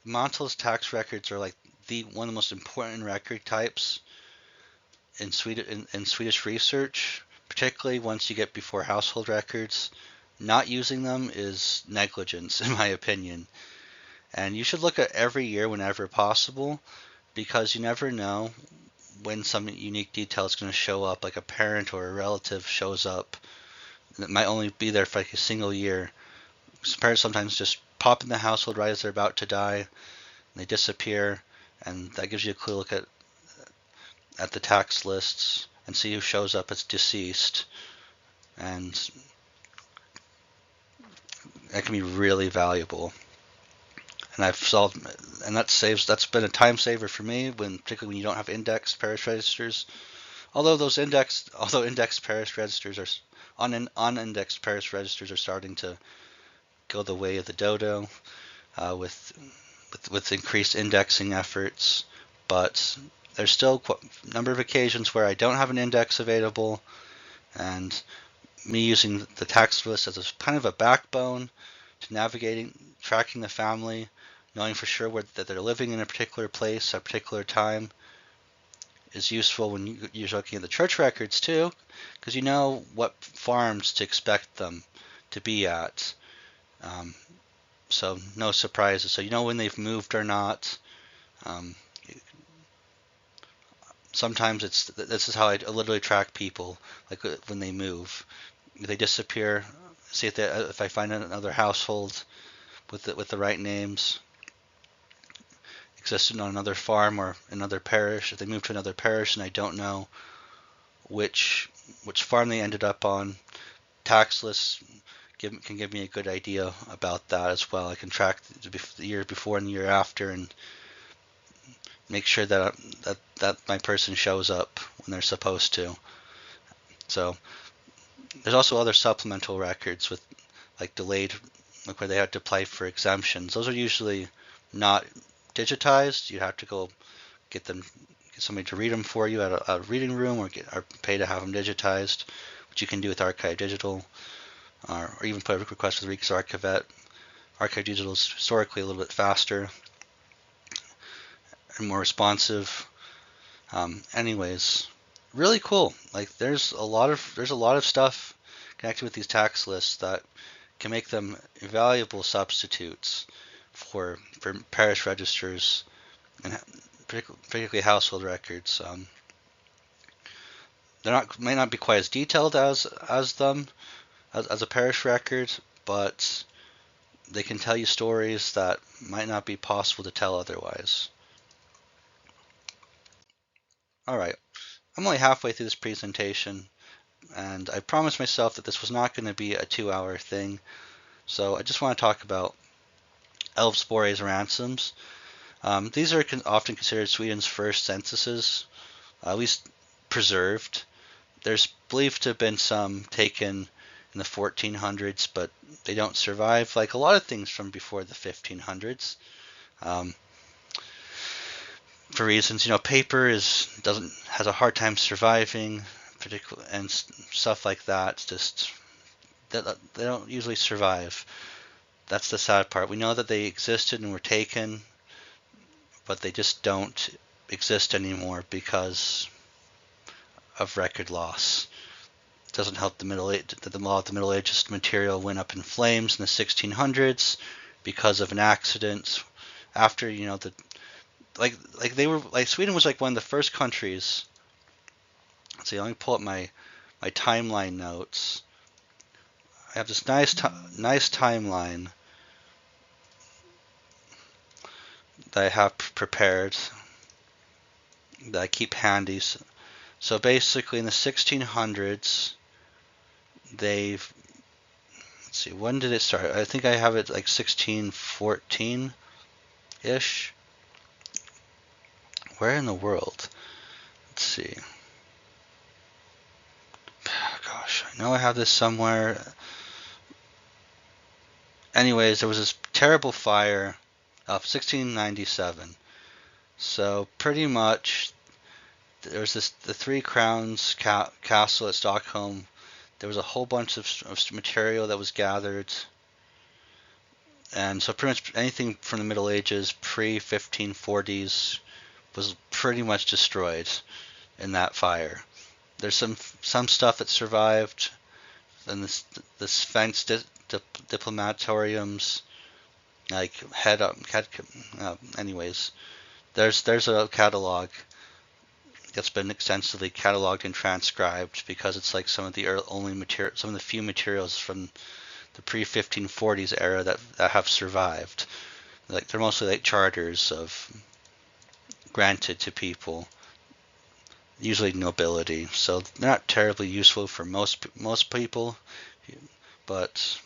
Montel's tax records are like one of the most important record types in Swedish research, particularly once you get before household records. Not using them is negligence, in my opinion. And you should look at every year whenever possible, because you never know when some unique detail is going to show up, like a parent or a relative shows up. It might only be there for like a single year. Parents sometimes just pop in the household right as they're about to die, and they disappear, and that gives you a clue. Look at the tax lists and see who shows up as deceased, and that can be really valuable. And that's been a time saver for me, particularly when you don't have indexed parish registers. Although indexed parish registers are unindexed parish registers are starting to go the way of the dodo, with increased indexing efforts, but there's still a number of occasions where I don't have an index available, and me using the tax list as a kind of a backbone to navigating, tracking the family, knowing for sure that they're living in a particular place at a particular time is useful when you're looking at the church records too, because you know what farms to expect them to be at. Um, so no surprises. So you know when they've moved or not. Um, Sometimes this is how I literally track people, like when they move, they disappear. See if I find another household with the right names existing on another farm or another parish. If they move to another parish and I don't know which farm they ended up on, tax lists can give me a good idea about that as well. I can track the year before and the year after and make sure that my person shows up when they're supposed to. So there's also other supplemental records with like delayed, like where they had to apply for exemptions. Those are usually not digitized. You have to go get somebody to read them for you at a reading room or pay to have them digitized, which you can do with Archive Digital, or even put a request with Reeks Archivet. Archive Digital is historically a little bit faster and more responsive. Anyways, really cool. Like there's a lot of stuff connected with these tax lists that can make them valuable substitutes for parish registers and particularly household records. May not be quite as detailed as a parish record, but they can tell you stories that might not be possible to tell otherwise. All right, I'm only halfway through this presentation, and I promised myself that this was not going to be a 2-hour thing, so I just want to talk about Älvsborg's ransoms. These are often considered Sweden's first censuses, at least preserved. There's believed to have been some taken in the 1400s, but they don't survive, like a lot of things from before the 1500s. For reasons, paper has a hard time surviving, particularly, and stuff like that. Just they don't usually survive. That's the sad part. We know that they existed and were taken, but they just don't exist anymore because of record loss. It doesn't help the law of the Middle Ages material went up in flames in the 1600s because of an accident. After Sweden was like one of the first countries. Let's see, let me pull up my timeline notes. I have this nice timeline that I have prepared that I keep handy. So basically, in the 1600s, let's see, when did it start? I think I have it like 1614-ish. Where in the world? Let's see. Gosh, I know I have this somewhere. Anyways, there was this terrible fire of 1697. So pretty much there was the Three Crowns castle at Stockholm. There was a whole bunch of material that was gathered. And so pretty much anything from the Middle Ages, pre-1540s, was pretty much destroyed in that fire. There's some stuff that survived, and the Sphinx diplomatoriums, like anyways, there's a catalog that's been extensively cataloged and transcribed because it's like some of the few materials from the pre-1540s era that have survived. Like they're mostly like charters granted to people, usually nobility. So they're not terribly useful for most people, but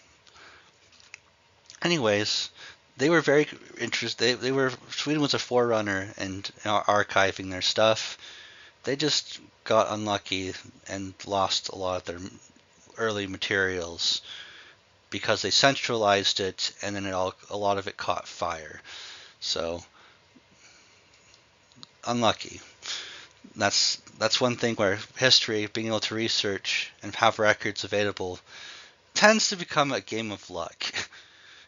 anyways, they were very interested. Sweden was a forerunner in archiving their stuff. They just got unlucky and lost a lot of their early materials because they centralized it, and then a lot of it caught fire. So unlucky. That's one thing where history, being able to research and have records available, tends to become a game of luck.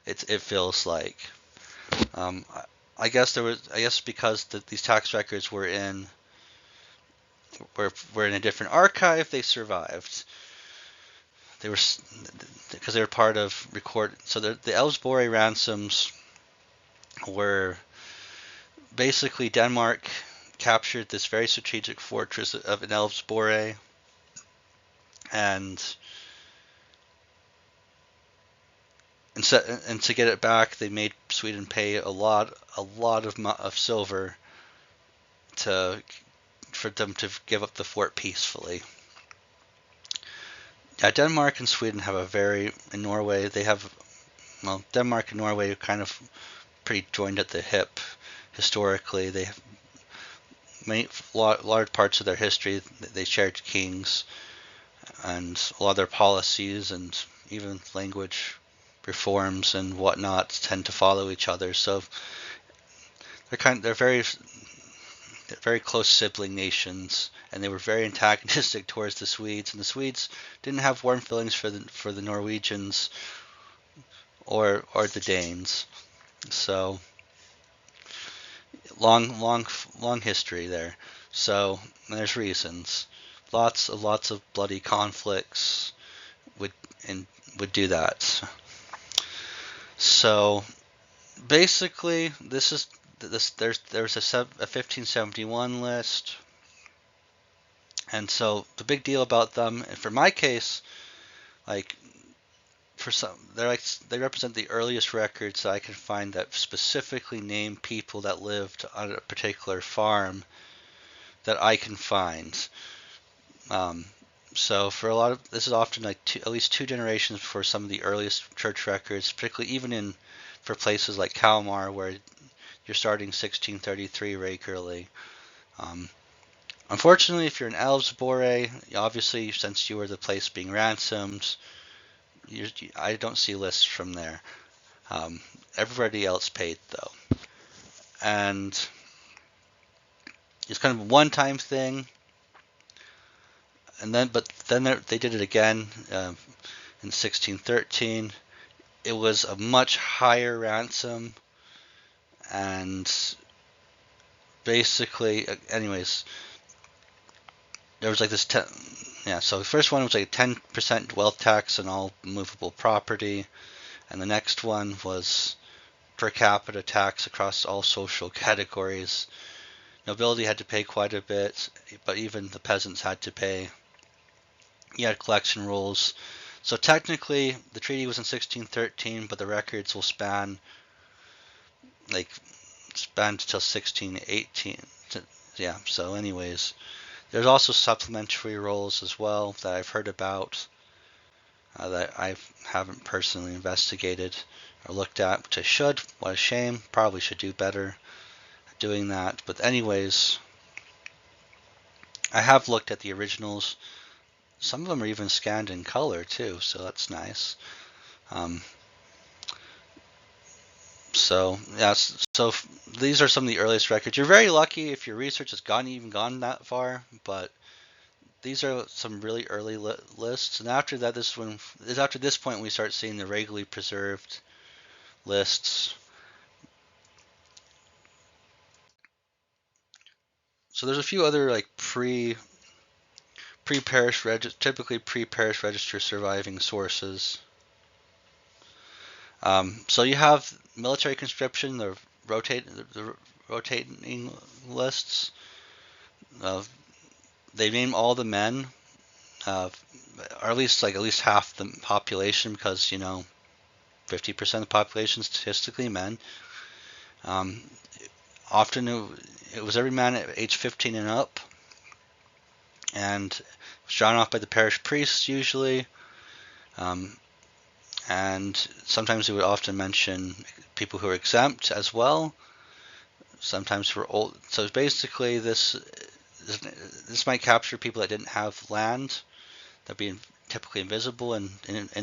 it feels like. Um, I guess because these tax records were in a different archive, they survived. They were because they were part of record. So the Ellsbury ransoms were basically Denmark captured this very strategic fortress of in Ellsbury, and and to get it back, they made Sweden pay a lot of silver to for them to give up the fort peacefully. Yeah, Denmark and Sweden have in Norway, they have, well, Denmark and Norway are kind of pretty joined at the hip historically. They have large parts of their history, they shared kings, and a lot of their policies and even language reforms and whatnot tend to follow each other. So they're very close sibling nations, and they were very antagonistic towards the Swedes. And the Swedes didn't have warm feelings for the Norwegians or the Danes. So long history there. So there's reasons. Lots of bloody conflicts would do that. So basically, there's a 1571 list, and so the big deal about them, and for my case, like they represent the earliest records that I can find that specifically name people that lived on a particular farm that I can find. So for a lot of this is often like at least two generations before some of the earliest church records, particularly even for places like Kalmar where you're starting 1633 regularly. Unfortunately, if you're in Älvsborg, obviously since you were the place being ransomed, I don't see lists from there. Everybody else paid though, and it's kind of a one-time thing. And then they did it again in 1613. It was a much higher ransom, and basically, anyways, there was like this so the first one was like a 10% wealth tax on all movable property, and the next one was per capita tax across all social categories. Nobility had to pay quite a bit, but even the peasants had to pay. You had collection rules. So technically, the treaty was in 1613, but the records will span until 1618. Yeah. So, anyways, there's also supplementary roles as well that I've heard about that I haven't personally investigated or looked at, which I should. What a shame. Probably should do better at doing that. But anyways, I have looked at the originals. Some of them are even scanned in color too, so that's nice. So these are some of the earliest records. You're very lucky if your research has gone that far, but these are some really early lists. And after that, after this point we start seeing the regularly preserved lists. So there's a few other like typically pre-parish register surviving sources. So you have military conscription, the rotating lists. They name all the men, or at least half the population, because 50% of the population is statistically men. Often it was every man at age 15 and up, and it was drawn off by the parish priests usually. And sometimes we would often mention people who are exempt as well. Sometimes for old. So basically, this might capture people that didn't have land, that being typically invisible in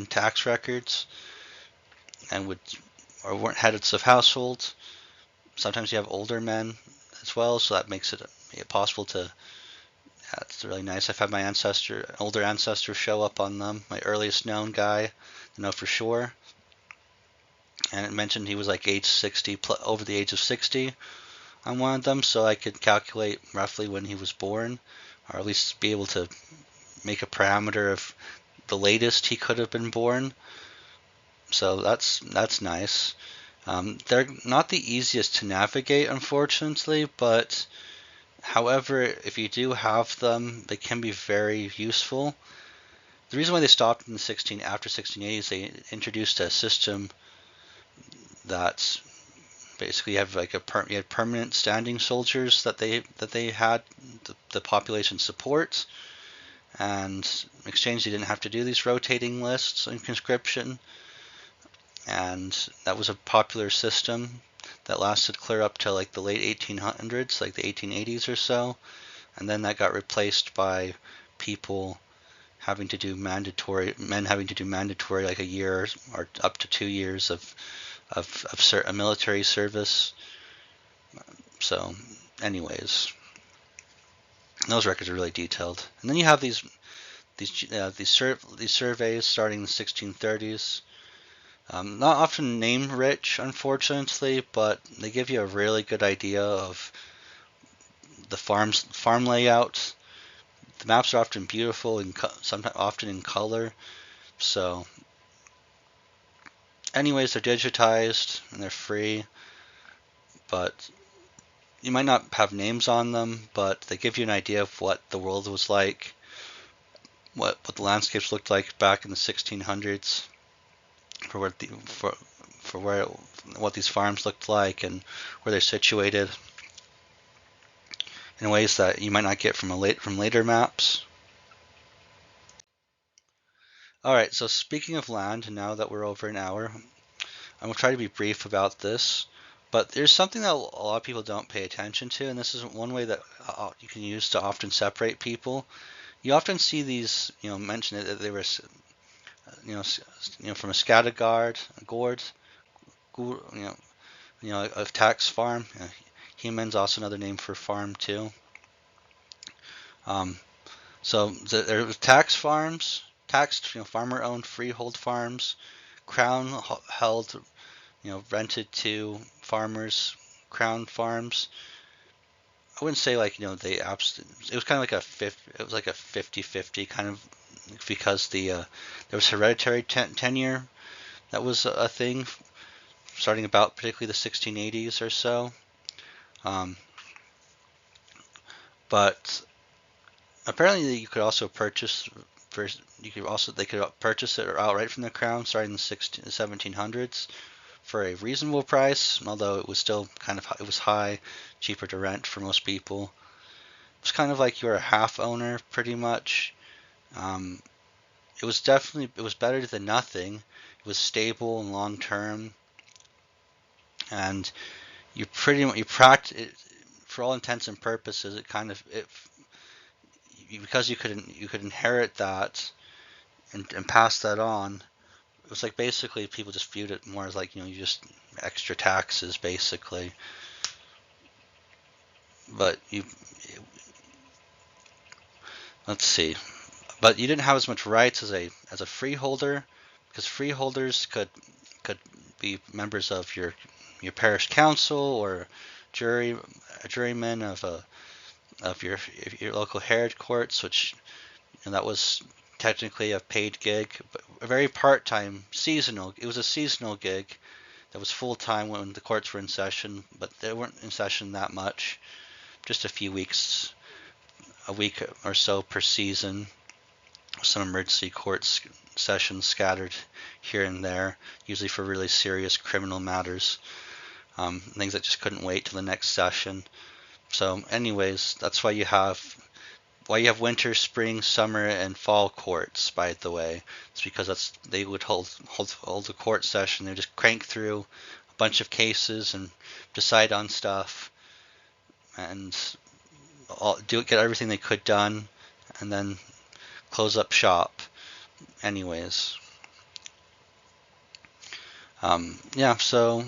tax records, and weren't heads of households. Sometimes you have older men as well, so that makes it possible to. Yeah, it's really nice. I've had my older ancestor show up on them. My earliest known guy, I know for sure. and it mentioned he was like age 60, over the age of 60 on one of them, so I could calculate roughly when he was born, or at least be able to make a parameter of the latest he could have been born. So that's nice. They're not the easiest to navigate, unfortunately, but however, if you do have them, they can be very useful. The reason why they stopped in the after 1680 is they introduced a system that basically you have like you had permanent standing soldiers that they had the population support, and in exchange they didn't have to do these rotating lists in conscription, and that was a popular system that lasted clear up to like the late 1800s, like the 1880s or so, and then that got replaced by people having to do mandatory like a year or up to 2 years of a military service. So, anyways, those records are really detailed. And then you have these surveys starting in the 1630s. Not often name rich, unfortunately, but they give you a really good idea of the farm layout. The maps are often beautiful and sometimes often in color. So, anyways, they're digitized and they're free, but you might not have names on them, but they give you an idea of what the world was like, what the landscapes looked like back in the 1600s, what these farms looked like and where they're situated, in ways that you might not get from later maps. All right, so speaking of land, now that we're over an hour, I'm going to try to be brief about this, but there's something that a lot of people don't pay attention to, and this is one way that you can use to often separate people. You often see these, mention that they were, from a scatterguard, a gourd, a tax farm. Heman's also another name for farm too. So there were tax farms, taxed, farmer-owned freehold farms, crown held, rented to farmers, crown farms. I wouldn't say like, it was kind of like it was like a 50-50 kind of, because there was hereditary tenure that was a thing starting about particularly the 1680s or so. But apparently you could also purchase they could purchase it outright from the crown starting in the 1700s for a reasonable price, although it was still it was high, cheaper to rent for most people. It was kind of like you were a half owner pretty much. It was better than nothing. It was stable and long term, and you practice it for all intents and purposes. Because you could inherit that and pass that on. It was like basically people just viewed it more as like, you just extra taxes basically. But let's see. But you didn't have as much rights as a freeholder, because freeholders could be members of your parish council or a juryman of your local heritage courts, which that was technically a paid gig, but a very part-time, seasonal. It was a seasonal gig that was full-time when the courts were in session, but they weren't in session that much, just a few weeks, a week or so per season. Some emergency court sessions scattered here and there, usually for really serious criminal matters, things that just couldn't wait till the next session. So anyways, that's why you have winter, spring, summer, and fall courts, by the way. It's because they would hold a court session. They would just crank through a bunch of cases and decide on stuff and get everything they could done, and then close up shop. Anyways, so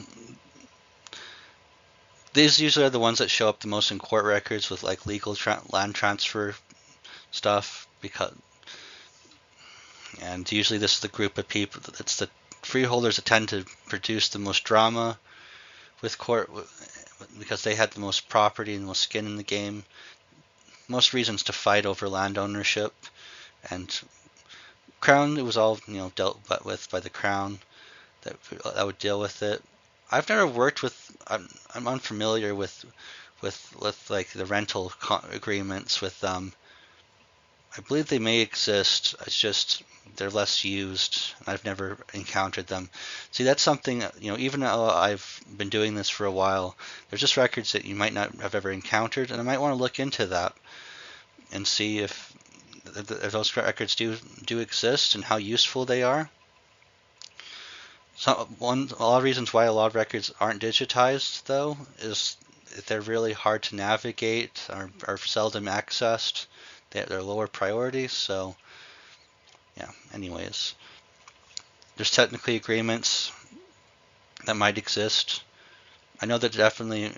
these usually are the ones that show up the most in court records with like legal land transfer stuff, and usually this is the group of people. It's the freeholders tend to produce the most drama with court because they had the most property and the most skin in the game. Most reasons to fight over land ownership, and crown, it was all dealt with by the crown that would deal with it. I've never worked with. I'm unfamiliar with like the rental agreements with them. I believe they may exist. It's just they're less used. I've never encountered them. See, that's something, even though I've been doing this for a while, there's just records that you might not have ever encountered, and I might want to look into that and see if those records do exist and how useful they are. A lot of reasons why a lot of records aren't digitized, though, is they're really hard to navigate, are seldom accessed. They're lower priority, so yeah. Anyways, there's technically agreements that might exist. I know that definitely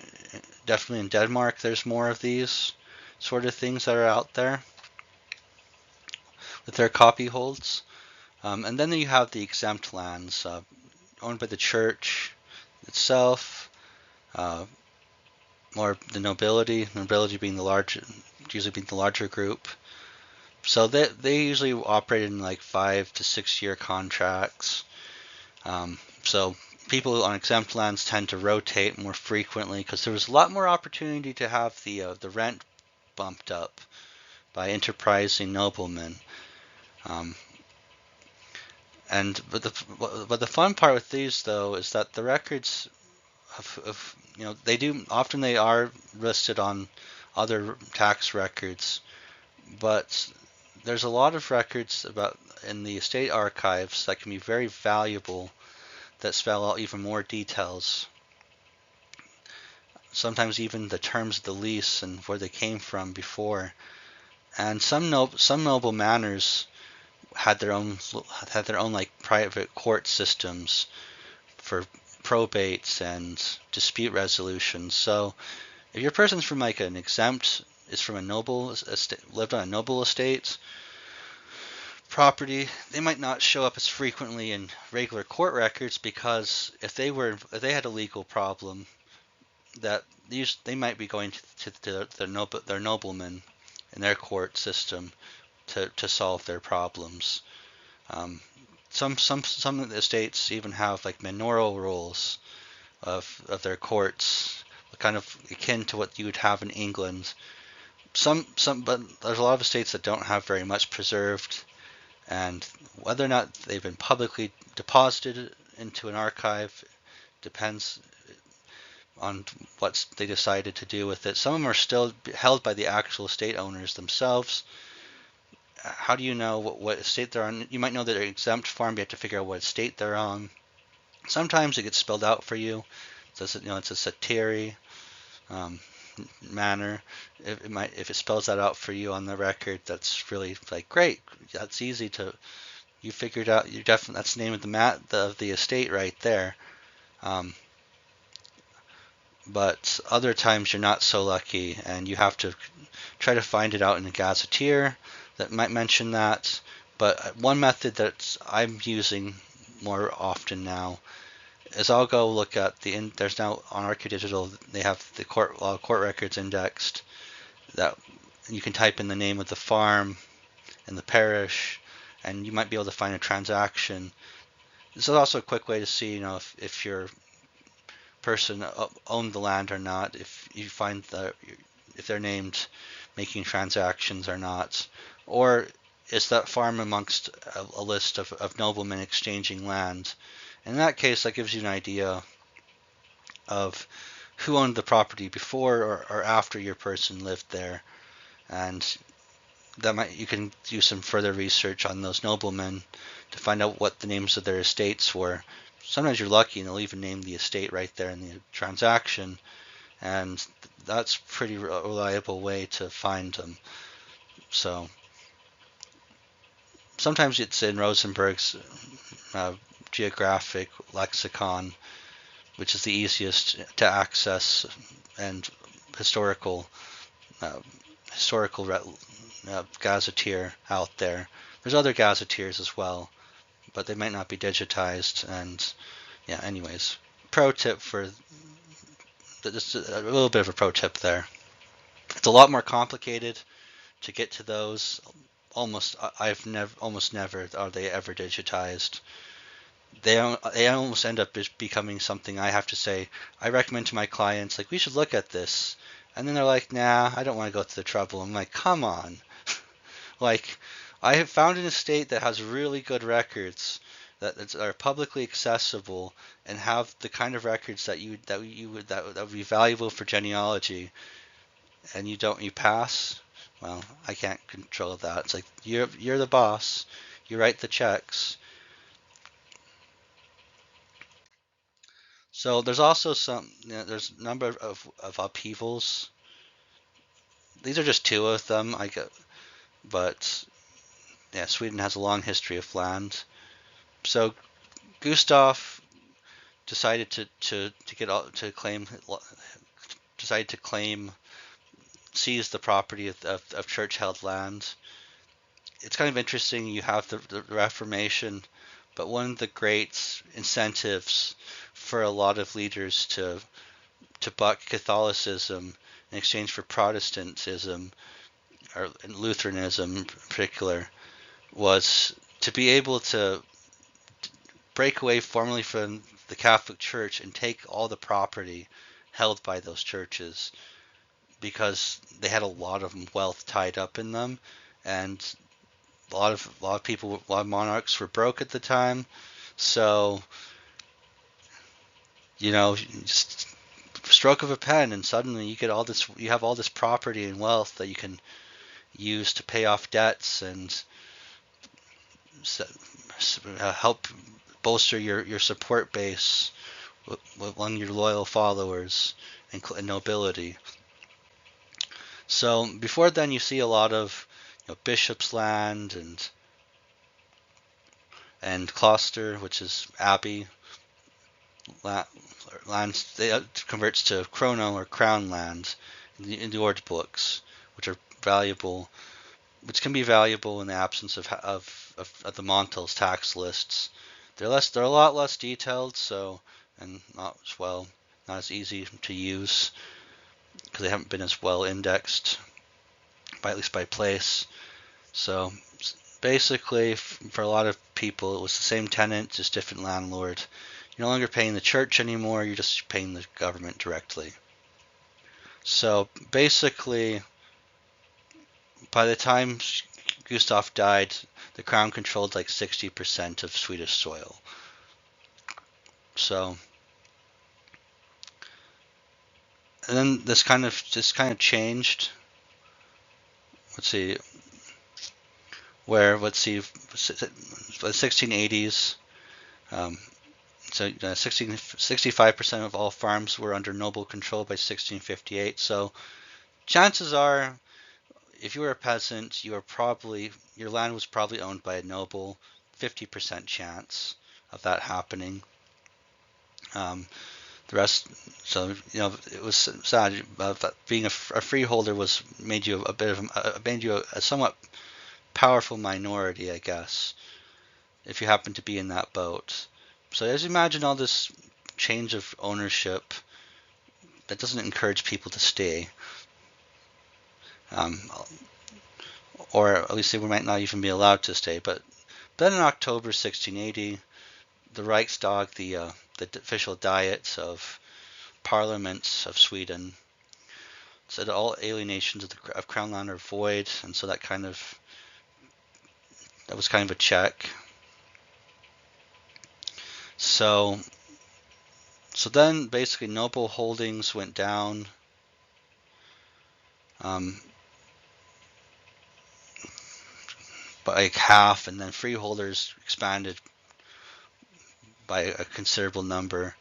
in Denmark there's more of these sort of things that are out there with their copyholds. And then you have the exempt lands owned by the church itself, or the nobility being usually being the larger group. So they usually operate in like 5 to 6 year contracts. So people on exempt lands tend to rotate more frequently because there was a lot more opportunity to have the rent bumped up by enterprising noblemen. But the fun part with these, though, is that the records they are listed on other tax records, but there's a lot of records in the estate archives that can be very valuable, that spell out even more details. Sometimes even the terms of the lease and where they came from before. And some noble manors had their own like private court systems for probates and dispute resolution. So if your person's from like an exempt, is from a noble estate, lived on a noble estate property, they might not show up as frequently in regular court records, because if they had a legal problem, that they might be going to their noblemen in their court system to solve their problems. Some of the estates even have like manorial rules of their courts, kind of akin to what you would have in England. But there's a lot of estates that don't have very much preserved, and whether or not they've been publicly deposited into an archive depends on what they decided to do with it. Some of them are still held by the actual estate owners themselves. How do you know what estate they're on? You might know that they're exempt farm, but you have to figure out what estate they're on. Sometimes it gets spelled out for you. It's a satire manner. If it spells that out for you on the record, that's really like great. That's easy to, you figured out. You definitely, that's the name of the estate right there. But other times you're not so lucky, and you have to try to find it out in a gazetteer that might mention that. But one method that I'm using more often now is I'll go look at there's now on ArchaeoDigital, they have the court records indexed, that you can type in the name of the farm and the parish, and you might be able to find a transaction. This is also a quick way to see, if your person owned the land or not, if you find if they're named making transactions or not, or is that farm amongst a list of noblemen exchanging land. In that case, that gives you an idea of who owned the property before or after your person lived there, and you can do some further research on those noblemen to find out what the names of their estates were. Sometimes you're lucky and they'll even name the estate right there in the transaction, and that's a pretty reliable way to find them. So sometimes it's in Rosenberg's geographic lexicon, which is the easiest to access, and historical gazetteer out there. There's other gazetteers as well, but they might not be digitized. And yeah, anyways, pro tip for just a little bit of a pro tip there. It's a lot more complicated to get to those. Almost never are they ever digitized. They almost end up becoming something I have to say. I recommend to my clients, like, we should look at this, and then they're like, nah, I don't want to go through the trouble. I'm like, come on. Like, I have found an estate that has really good records that are publicly accessible and have the kind of records that would be valuable for genealogy, and you pass. Well, I can't control that. It's like, you're the boss. You write the checks. So there's also there's a number of upheavals. These are just two of them. But yeah, Sweden has a long history of land. So Gustav decided to claim, seize the property of church-held land. It's kind of interesting. You have the Reformation, but one of the great incentives for a lot of leaders to buck Catholicism in exchange for Protestantism, or Lutheranism in particular, was to be able to break away formally from the Catholic Church and take all the property held by those churches, because they had a lot of wealth tied up in them, and a lot of people, a lot of monarchs were broke at the time. So, just stroke of a pen, and suddenly you have all this property and wealth that you can use to pay off debts and help bolster your support base among your loyal followers and nobility. So before then, you see a lot of bishop's land and cloister, which is abbey lands. They converts to chrono or crown land in the Ord books, which can be valuable in the absence of the Montel's tax lists. They're a lot less detailed, and not as easy to use, because they haven't been as well indexed, at least by place. So basically, for a lot of people, it was the same tenant, just different landlord. You're no longer paying the church anymore, you're just paying the government directly. So basically, by the time Gustav died, the crown controlled like 60% of Swedish soil. So, and then this kind of changed. Let's see, the 1680s. So 65% of all farms were under noble control by 1658. So chances are, if you were a peasant, your land was probably owned by a noble. 50% chance of that happening. The rest, so it was sad. Being a freeholder made you a somewhat powerful minority, I guess, if you happen to be in that boat. So as you imagine all this change of ownership, that doesn't encourage people to stay. Or at least they might not even be allowed to stay. But then in October 1680, the Riksdag, the official diet of parliaments of Sweden, said all alienations of crown land are void, and so that was kind of a check. So then basically noble holdings went down. By like half, and then freeholders expanded by a considerable number.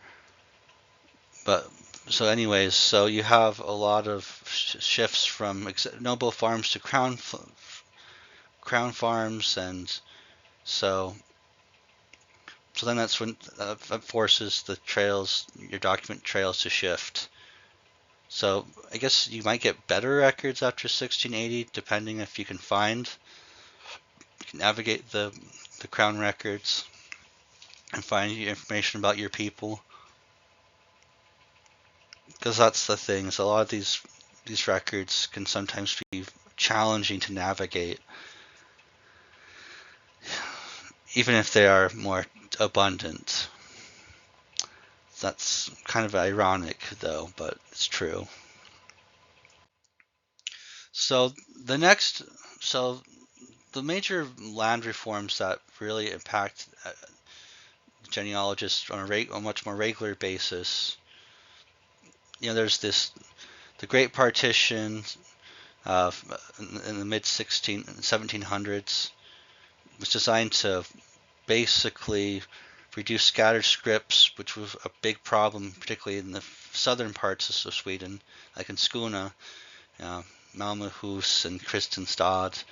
But so anyways, so you have a lot of shifts from noble farms to crown farms, and so then that's when that forces your document trails to shift. So I guess you might get better records after 1680, depending if you can navigate the crown records. and find information about your people. Because that's the thing, is a lot of these records can sometimes be challenging to navigate, even if they are more abundant. That's kind of ironic, though, but it's true. So the next, so the major land reforms that really impact genealogists on a much more regular basis. There's the Great Partition in the mid 1700s was designed to basically reduce scattered scripts, which was a big problem, particularly in the southern parts of Sweden, like in Skåne, Malmöhus and Kristianstad,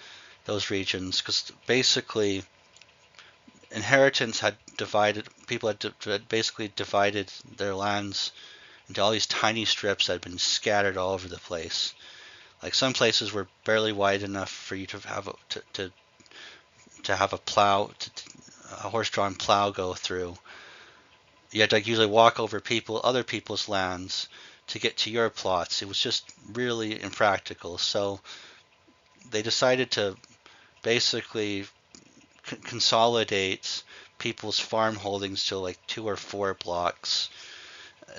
those regions, because basically inheritance had divided, people had basically divided their lands into all these tiny strips that had been scattered all over the place. Like some places were barely wide enough for you to have a plow, a horse-drawn plow go through. You had to usually walk over other people's lands to get to your plots. It was just really impractical. So they decided to basically consolidate people's farm holdings to like 2 or 4 blocks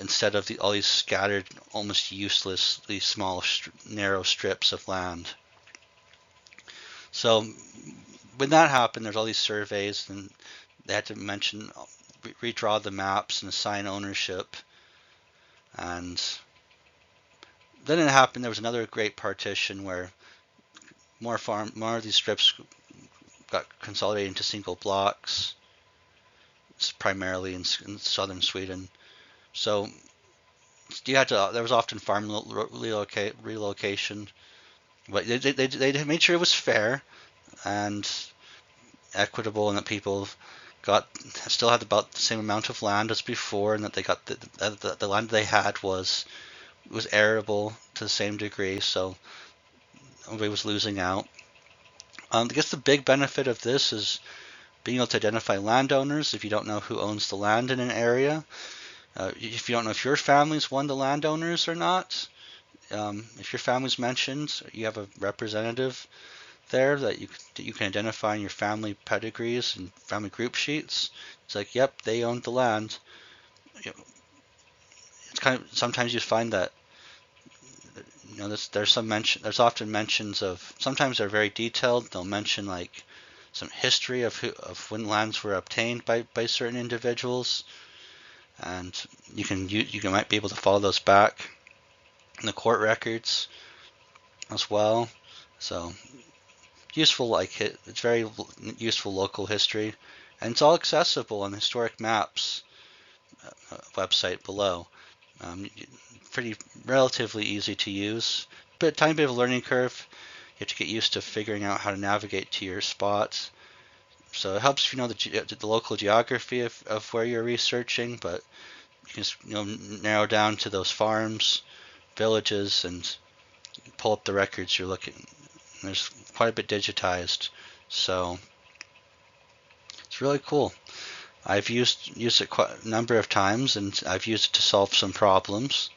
instead of all these scattered, almost uselessly small, narrow strips of land. So when that happened, there's all these surveys, and they had to redraw the maps and assign ownership. And then it happened, there was another Great Partition where more of these strips got consolidated into single blocks, primarily in southern Sweden. So there was often farm relocation, but they made sure it was fair and equitable, and that people still had about the same amount of land as before, and that they got the land they had was arable to the same degree, so nobody was losing out. I guess the big benefit of this is being able to identify landowners if you don't know who owns the land in an area. If you don't know if your family's one of the landowners or not, if your family's mentioned, you have a representative there that you can identify in your family pedigrees and family group sheets. It's like, yep, they owned the land. It's kind of, sometimes you find that there's often mentions of, sometimes they're very detailed. They'll mention like some history of when lands were obtained by certain individuals, and you might be able to follow those back in the court records as well. So useful, it's very useful local history, and it's all accessible on the Historic Maps website below. Pretty relatively easy to use, but tiny bit of a learning curve. You have to get used to figuring out how to navigate to your spots. So it helps if you know the local geography of where you're researching, but you can narrow down to those farms, villages, and pull up the records you're looking. There's quite a bit digitized, so it's really cool. I've used it quite a number of times, and I've used it to solve some problems,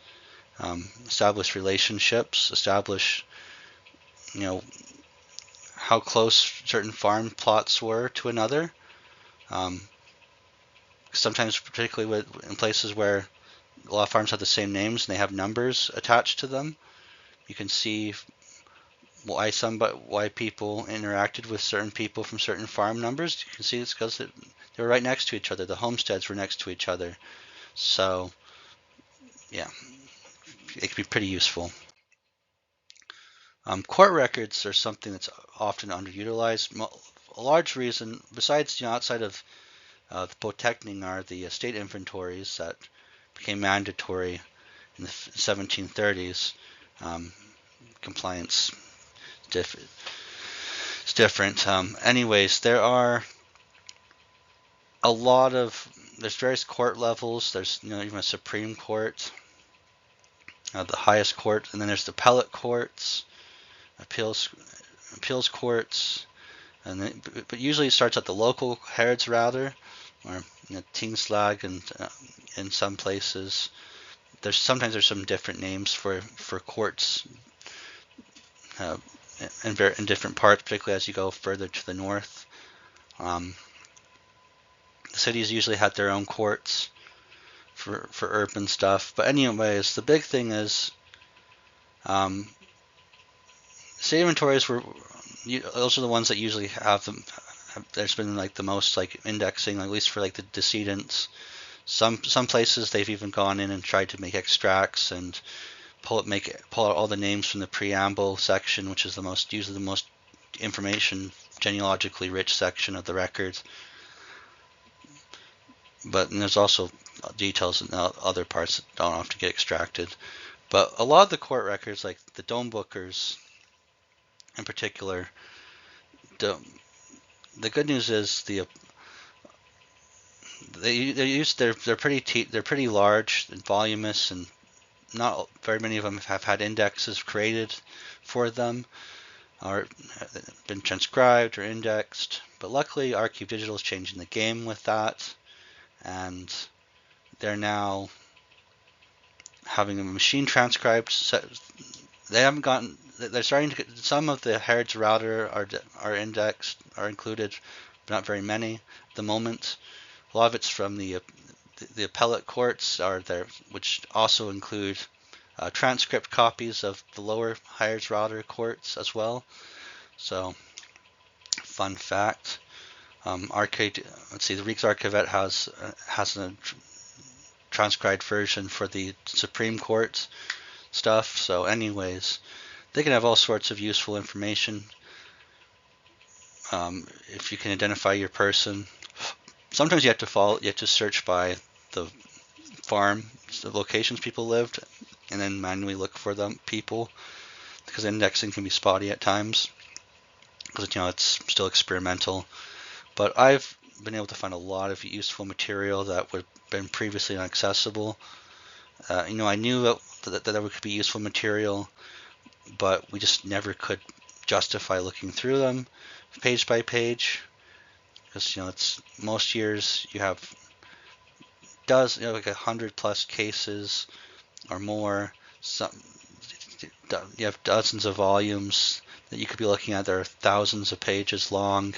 establish relationships, establish how close certain farm plots were to another. Sometimes, particularly in places where a lot of farms have the same names and they have numbers attached to them, you can see why people interacted with certain people from certain farm numbers. You can see it's because they were right next to each other. The homesteads were next to each other. So, yeah, it can be pretty useful. Court records are something that's often underutilized. A large reason, besides outside of the botechning, are the estate inventories that became mandatory in the 1730s. Compliance it's different. Anyways, there's various court levels. There's even a Supreme Court, the highest court, and then there's the appellate courts, appeals courts, but usually it starts at the local heads rather. or tingslag, and in some places. Sometimes there's some different names for courts uh, in different parts, particularly as you go further to the north. The cities usually had their own courts for urban stuff. But anyways, the big thing is state inventories those are the ones that usually have them. There's been like the most like indexing, at least for like the decedents. Some places they've even gone in and tried to make extracts and pull out all the names from the preamble section, which is usually the most information genealogically rich section of the records. But there's also details in other parts that don't often get extracted. But a lot of the court records, like the Domeboekers in particular, the good news is they're pretty large and voluminous, and not very many of them have had indexes created for them or been transcribed or indexed. But luckily, Archive Digital is changing the game with that, and they're now having a machine transcribed. They haven't gotten. They're starting to get some of the Herod's router are indexed, are included, but not very many at the moment. A lot of it's from the appellate courts are there, which also include transcript copies of the lower Herod's router courts as well. So, fun fact. Let's see. The Rijksarkivet has a transcribed version for the Supreme Court stuff. So, anyways, they can have all sorts of useful information. If you can identify your person, sometimes you have to search by the farm, the locations people lived, and then manually look for them people, because indexing can be spotty at times, because it's still experimental. But I've been able to find a lot of useful material that would have been previously inaccessible. I knew that there could be useful material, but we just never could justify looking through them page by page, because it's most years you have like 100+ cases or more. You have dozens of volumes that you could be looking at. There are thousands of pages long.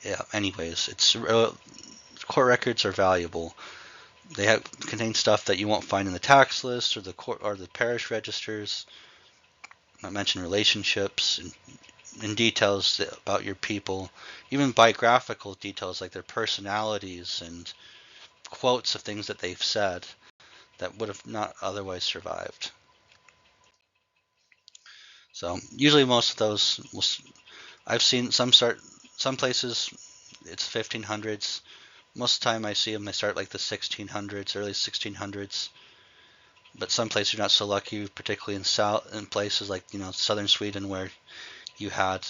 Yeah. Anyways, court records are valuable. They contain stuff that you won't find in the tax list or the parish registers. I mentioned relationships and details about your people, even biographical details like their personalities and quotes of things that they've said that would have not otherwise survived. So usually most of those, I've seen some places it's 1500s. Most of the time I see them, they start like the 1600s, early 1600s. But some places you're not so lucky, particularly in places like southern Sweden, where you had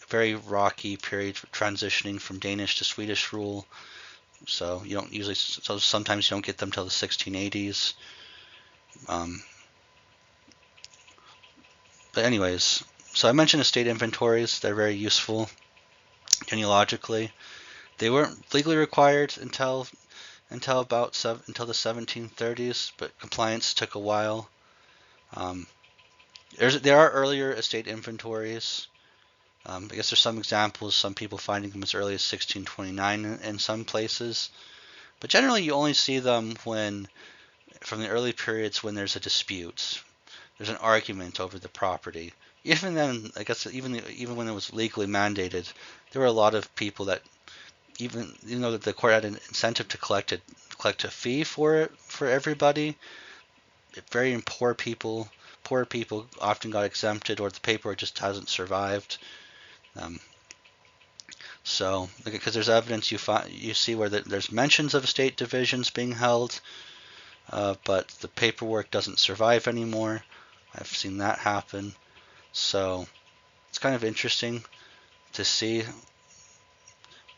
a very rocky period transitioning from Danish to Swedish rule. So sometimes you don't get them till the 1680s. But anyways, so I mentioned estate inventories. They're very useful genealogically. They weren't legally required until the 1730s, but compliance took a while. There are earlier estate inventories. I guess there's some examples, some people finding them as early as 1629 in some places. But generally you only see them from the early periods when there's a dispute. There's an argument over the property. Even then, I guess even when it was legally mandated, there were a lot of people that even though the court had an incentive to collect a fee for everybody, very poor people often got exempted, or the paperwork just hasn't survived. So, because there's evidence you see where there's mentions of estate divisions being held, but the paperwork doesn't survive anymore. I've seen that happen. So it's kind of interesting to see.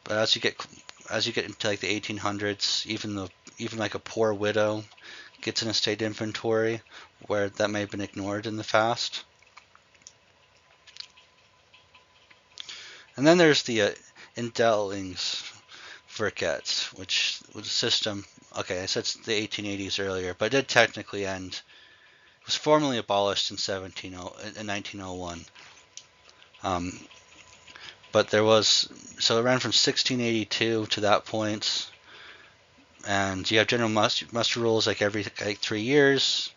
But as you get into like the 1800s, even like a poor widow gets an estate inventory, where that may have been ignored in the past. And then there's the indelings Verket, which was a system. Okay, I said the 1880s earlier, but it did technically end. It was formally abolished in 1901. But there was, so it ran from 1682 to that point, and you have general muster rules like every 3 years.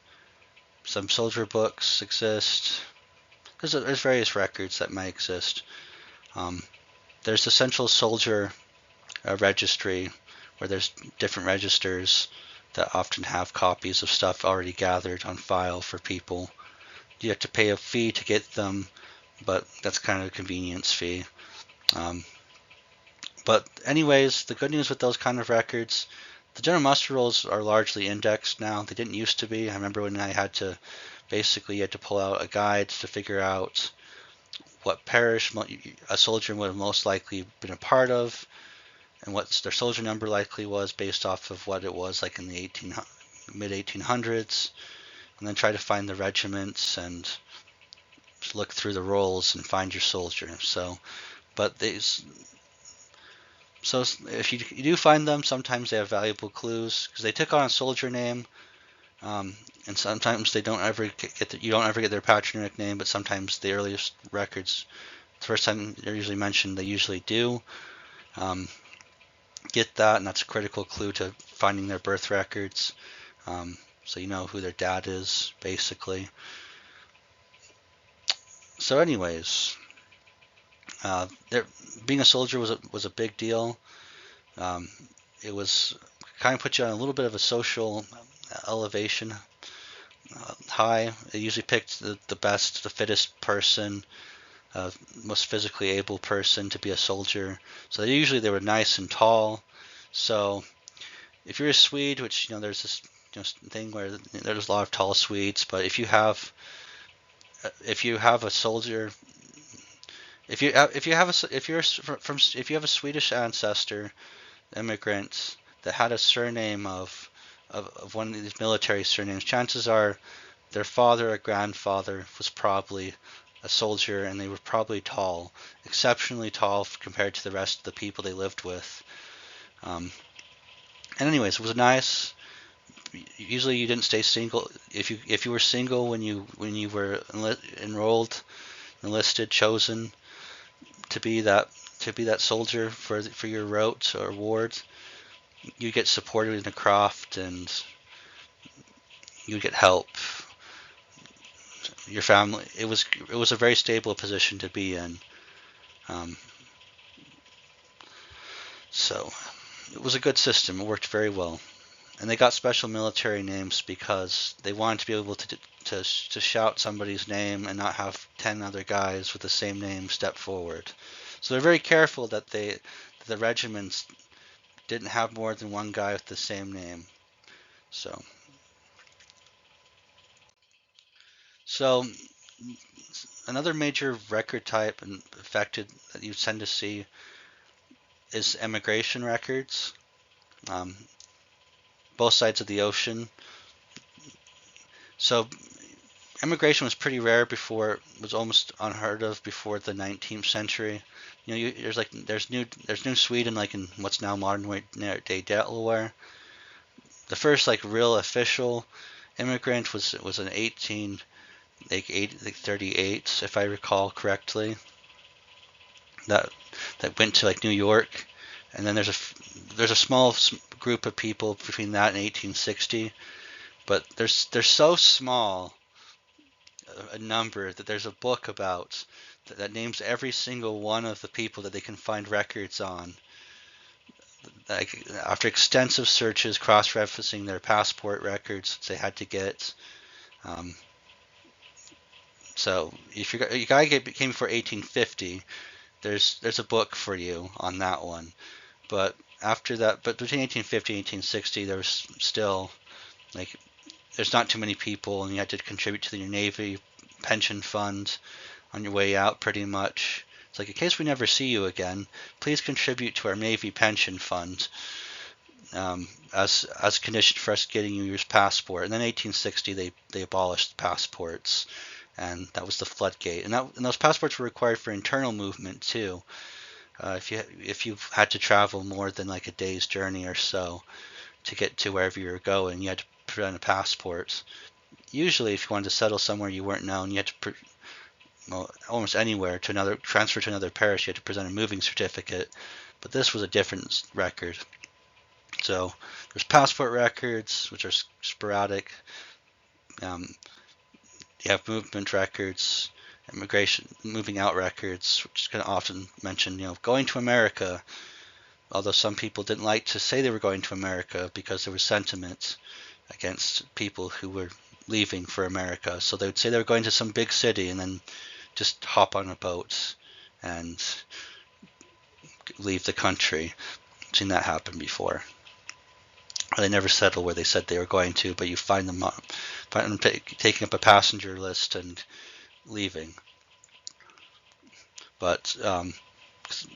Some soldier books exist. There's various records that may exist. There's the central soldier registry, where there's different registers that often have copies of stuff already gathered on file for people. You have to pay a fee to get them, but that's kind of a convenience fee. But anyways, the good news with those kind of records, the general muster rolls are largely indexed now. They didn't used to be. I remember when I had to, basically you had to pull out a guide to figure out what parish a soldier would have most likely been a part of, and what their soldier number likely was based off of what it was like in the mid 1800s, and then try to find the regiments and look through the rolls and find your soldier. So if you do find them, sometimes they have valuable clues because they took on a soldier name, and sometimes they don't ever you don't ever get their patronymic name, but sometimes the earliest records, the first time they're usually mentioned, they usually do get that, and that's a critical clue to finding their birth records. So you know who their dad is, basically. So anyways, being a soldier was a big deal. It was kind of put you on a little bit of a social elevation high. They usually picked the best, the fittest person, most physically able person to be a soldier. So they were nice and tall. So if you're a Swede, which there's this thing where there's a lot of tall Swedes, but if you have a soldier, if you have a Swedish ancestor, immigrant that had a surname of one of these military surnames, chances are their father or grandfather was probably a soldier, and they were probably tall, exceptionally tall compared to the rest of the people they lived with. And anyways, it was nice. Usually, you didn't stay single. If you were single when you were enlisted, chosen to be that soldier for your rote or ward, you get supported in the craft, and you get help. Your family. It was a very stable position to be in. So it was a good system. It worked very well. And they got special military names because they wanted to be able to shout somebody's name and not have 10 other guys with the same name step forward. So they're very careful that the regiments didn't have more than one guy with the same name. So another major record type and affected that you tend to see is emigration records. Both sides of the ocean. So immigration was pretty rare before. It was almost unheard of before the 19th century. There's New Sweden, like in what's now modern day Delaware. The first real official immigrant was in 1838, if I recall correctly. That went to New York, and then there's a small group of people between that and 1860, but they're so small a number that there's a book about that names every single one of the people that they can find records on. After extensive searches, cross-referencing their passport records they had to get. So if your guy came before 1850, there's a book for you on that one. But after that, between 1850 and 1860, there was still there's not too many people, and you had to contribute to your Navy pension fund on your way out, pretty much. It's in case we never see you again, please contribute to our Navy pension fund as a condition for us getting you your passport. And then 1860, they abolished passports, and that was the floodgate. And those passports were required for internal movement too. if you had to travel more than like a day's journey or so to get to wherever you were going, you had to present a passport. Usually, if you wanted to settle somewhere you weren't known, you had to well, almost anywhere to another transfer to another parish, you had to present a moving certificate. But this was a different record. So there's passport records, which are sporadic. Um, you have movement records, immigration, moving out records, which is kind of often mentioned. Going to America. Although some people didn't like to say they were going to America because there was sentiment against people who were leaving for America. So they would say they were going to some big city and then just hop on a boat and leave the country. I've seen that happen before. They never settle where they said they were going to, but you find them taking up a passenger list and leaving. But because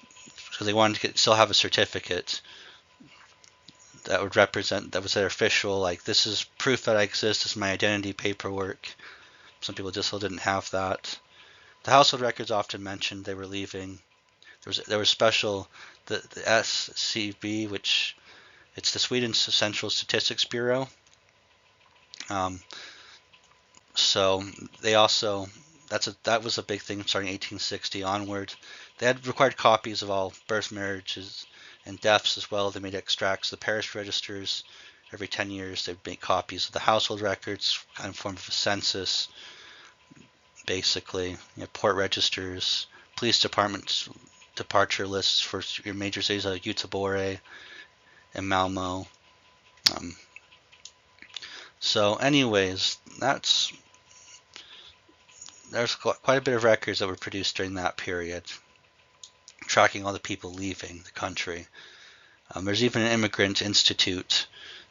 they wanted to still have a certificate that would represent, that was their official, like, this is proof that I exist, this is my identity paperwork. Some people just still didn't have that. The household records often mentioned they were leaving. There was special, the SCB, which it's the Sweden Central Statistics Bureau. So they also, that was a big thing starting 1860 onward. They had required copies of all birth, marriages, and deaths as well. They made extracts of the parish registers. Every 10 years they'd make copies of the household records, kind of form of a census, basically. Port registers, police departments, departure lists for your major cities like Göteborg and Malmo. So anyways, there's quite a bit of records that were produced during that period, tracking all the people leaving the country. There's even an immigrant institute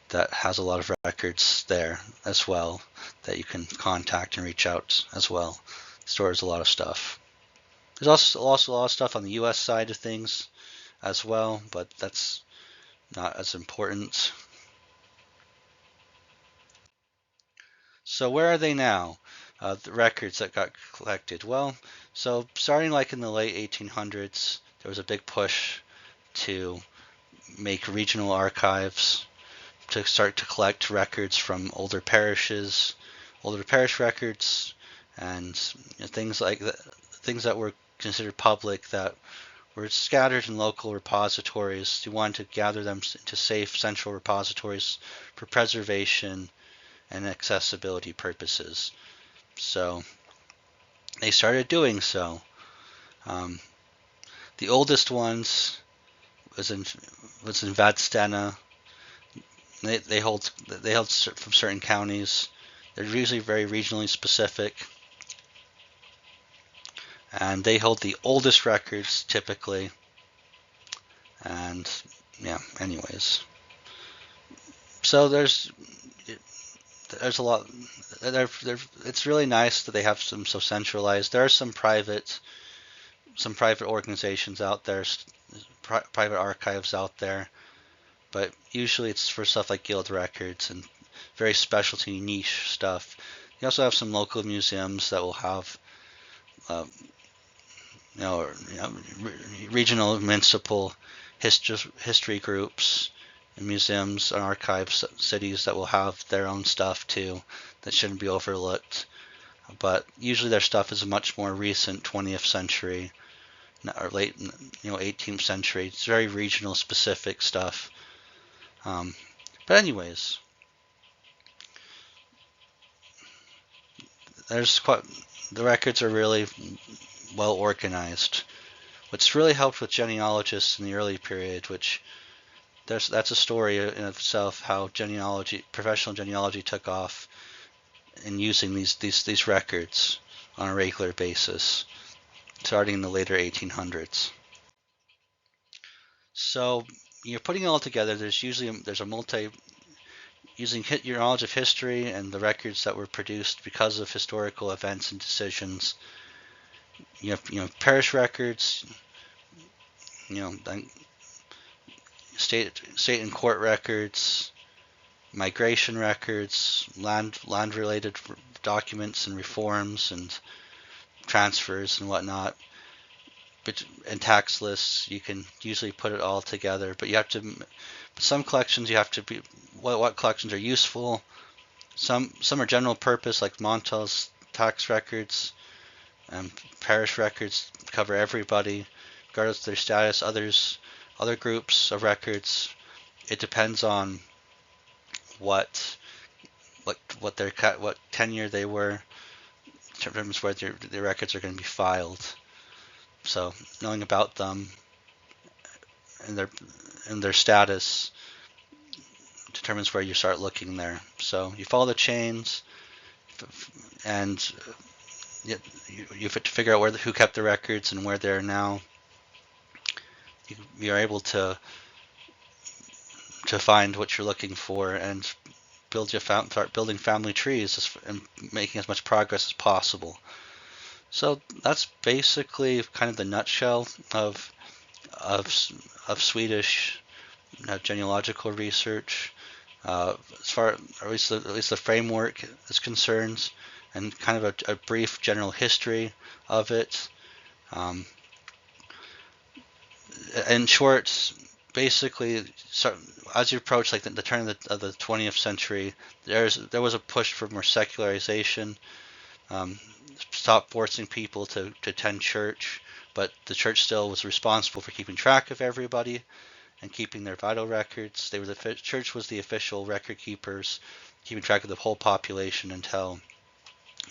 that has a lot of records there as well that you can contact and reach out as well. Stores a lot of stuff. There's also a lot of stuff on the U.S. side of things as well, but that's not as important. So where are they now? The records that got collected. Well, so starting like in the late 1800s, there was a big push to make regional archives, to start to collect records from older parishes, older parish records, and things like that, things that were considered public that were scattered in local repositories. You wanted to gather them into safe central repositories for preservation and accessibility purposes. So they started doing so. The oldest ones was in Vadstena. They hold from certain counties. They're usually very regionally specific, and they hold the oldest records typically. And yeah, anyways, so there's a lot. It's really nice that they have them so centralized. There are some private organizations out there, private archives out there, but usually it's for stuff like guild records and very specialty niche stuff. You also have some local museums that will have regional municipal history groups and museums and archives, cities that will have their own stuff too that shouldn't be overlooked. But usually their stuff is much more recent 20th century or late 18th century. It's very regional specific stuff. But anyways, the records are really well organized. What's really helped with genealogists in the early period, which that's a story in itself, how professional genealogy took off in using these records on a regular basis, starting in the later 1800s. So you're putting it all together. There's using your knowledge of history and the records that were produced because of historical events and decisions. You have parish records, state and court records, migration records, land related documents and reforms and transfers and whatnot. in tax lists, you can usually put it all together. But you have to, some collections you have to be, what collections are useful. Some are general purpose, like Montel's tax records and parish records cover everybody, regardless of their status. Other groups of records, it depends on what what tenure they were, determines where their records are going to be filed. So knowing about them and their status determines where you start looking there. So you follow the chains, and you have to figure out who kept the records and where they are now. You are able to find what you're looking for and start building family trees and making as much progress as possible. So that's basically kind of the nutshell of Swedish genealogical research, as far or at least the framework is concerned, and kind of a brief general history of it. In short, basically, as you approach like the turn of the 20th century, there was a push for more secularization. Stop forcing people to attend church, but the church still was responsible for keeping track of everybody and keeping their vital records. The church was the official record keepers, keeping track of the whole population until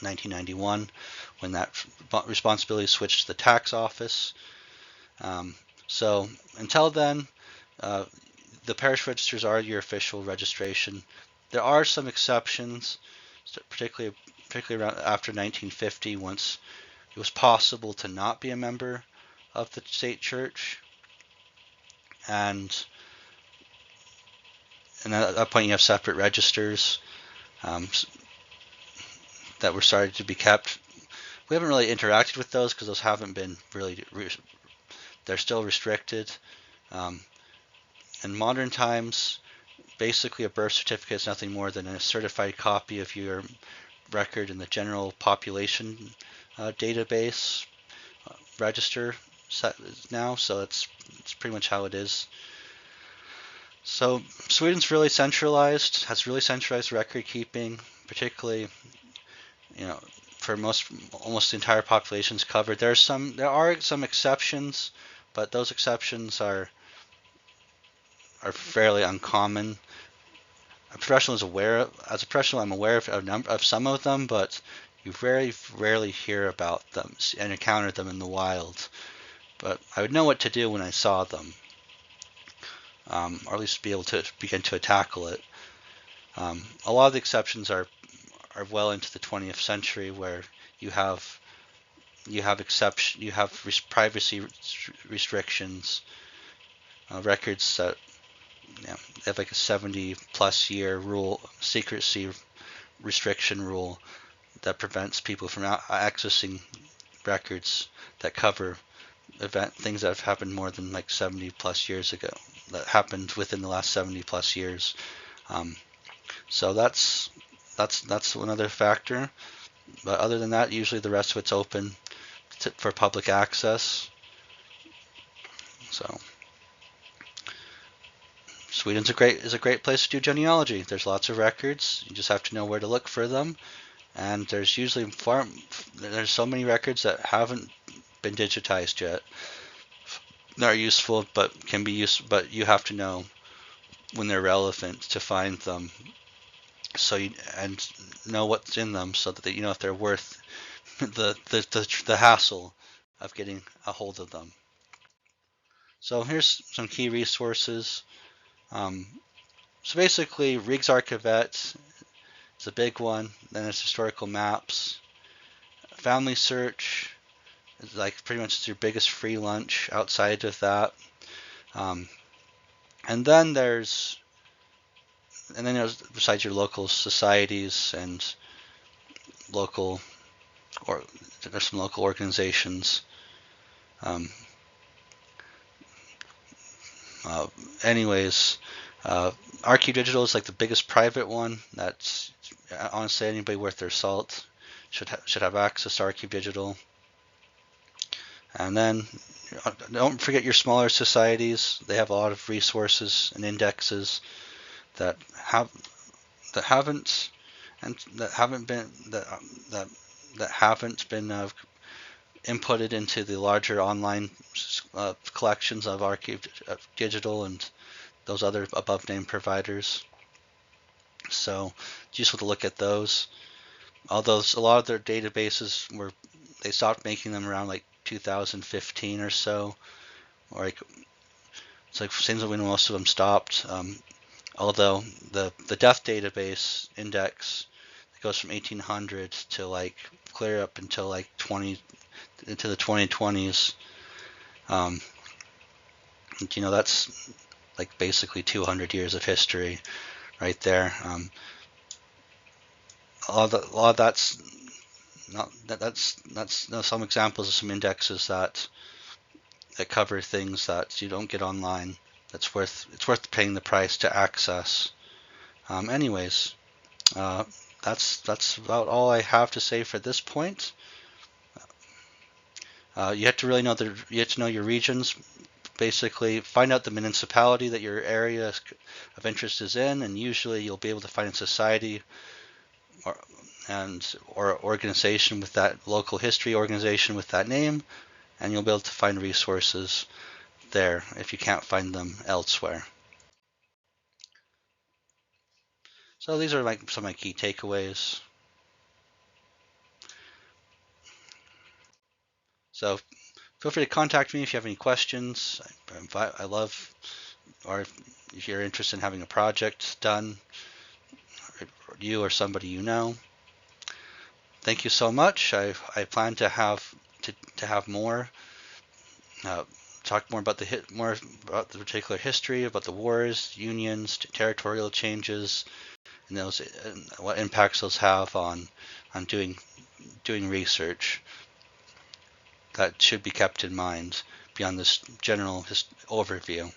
1991, when that responsibility switched to the tax office. So until then, the parish registers are your official registration. There are some exceptions, particularly around after 1950, once it was possible to not be a member of the state church, and at that point you have separate registers that were started to be kept. We haven't really interacted with those because those haven't been really, they're still restricted. In modern times, basically a birth certificate is nothing more than a certified copy of your record in the general population database register now, so it's pretty much how it is. So Sweden's really centralized, has really centralized record keeping, particularly, for almost the entire population is covered. There are some exceptions, but those exceptions are fairly uncommon. As a professional, I'm aware of some of them, but you very rarely hear about them and encounter them in the wild. But I would know what to do when I saw them, or at least be able to begin to tackle it. A lot of the exceptions are well into the 20th century, where you have privacy restrictions, records that have like a 70+ year secrecy restriction rule that prevents people from accessing records that cover things that have happened more than like 70+ years ago, that happened within the last 70+ years. So that's another factor. But other than that, usually the rest of it's open for public access. So Sweden's is a great place to do genealogy. There's lots of records. You just have to know where to look for them. And there's usually there's so many records that haven't been digitized yet. They're useful, but but you have to know when they're relevant to find them. So and know what's in them, so that if they're worth the hassle of getting a hold of them. So here's some key resources. So basically, Riksarkivet is a big one. Then there's historical maps. Family Search is like pretty much your biggest free lunch outside of that. And then there's besides your local societies and there's some local organizations. Archive Digital is like the biggest private one. That's honestly, anybody worth their salt should have access to Archive Digital. And then don't forget your smaller societies. They have a lot of resources and indexes that have that haven't and that haven't been that that haven't been inputted into the larger online collections of archived digital and those other above named providers. So it's useful to look at those. Although a lot of their databases they stopped making them around like 2015 or so, or like it's like seems like when most of them stopped. Although the death database index goes from 1800 to like clear up until like 20 into the 2020s. That's like basically 200 years of history right there. A lot of that's not that's some examples of some indexes that cover things that you don't get online. It's worth paying the price to access. Anyways, that's about all I have to say for this point. You have to really know you have to know your regions. Basically, find out the municipality that your area of interest is in, and usually you'll be able to find a society or organization with that local history organization with that name, and you'll be able to find resources there if you can't find them elsewhere. So these are some of my key takeaways. So feel free to contact me if you have any questions. I love, or if you're interested in having a project done, you or somebody you know. Thank you so much. I plan to have more talk more about the particular history, about the wars, unions, territorial changes, and what impacts those have on doing research. That should be kept in mind beyond this general overview.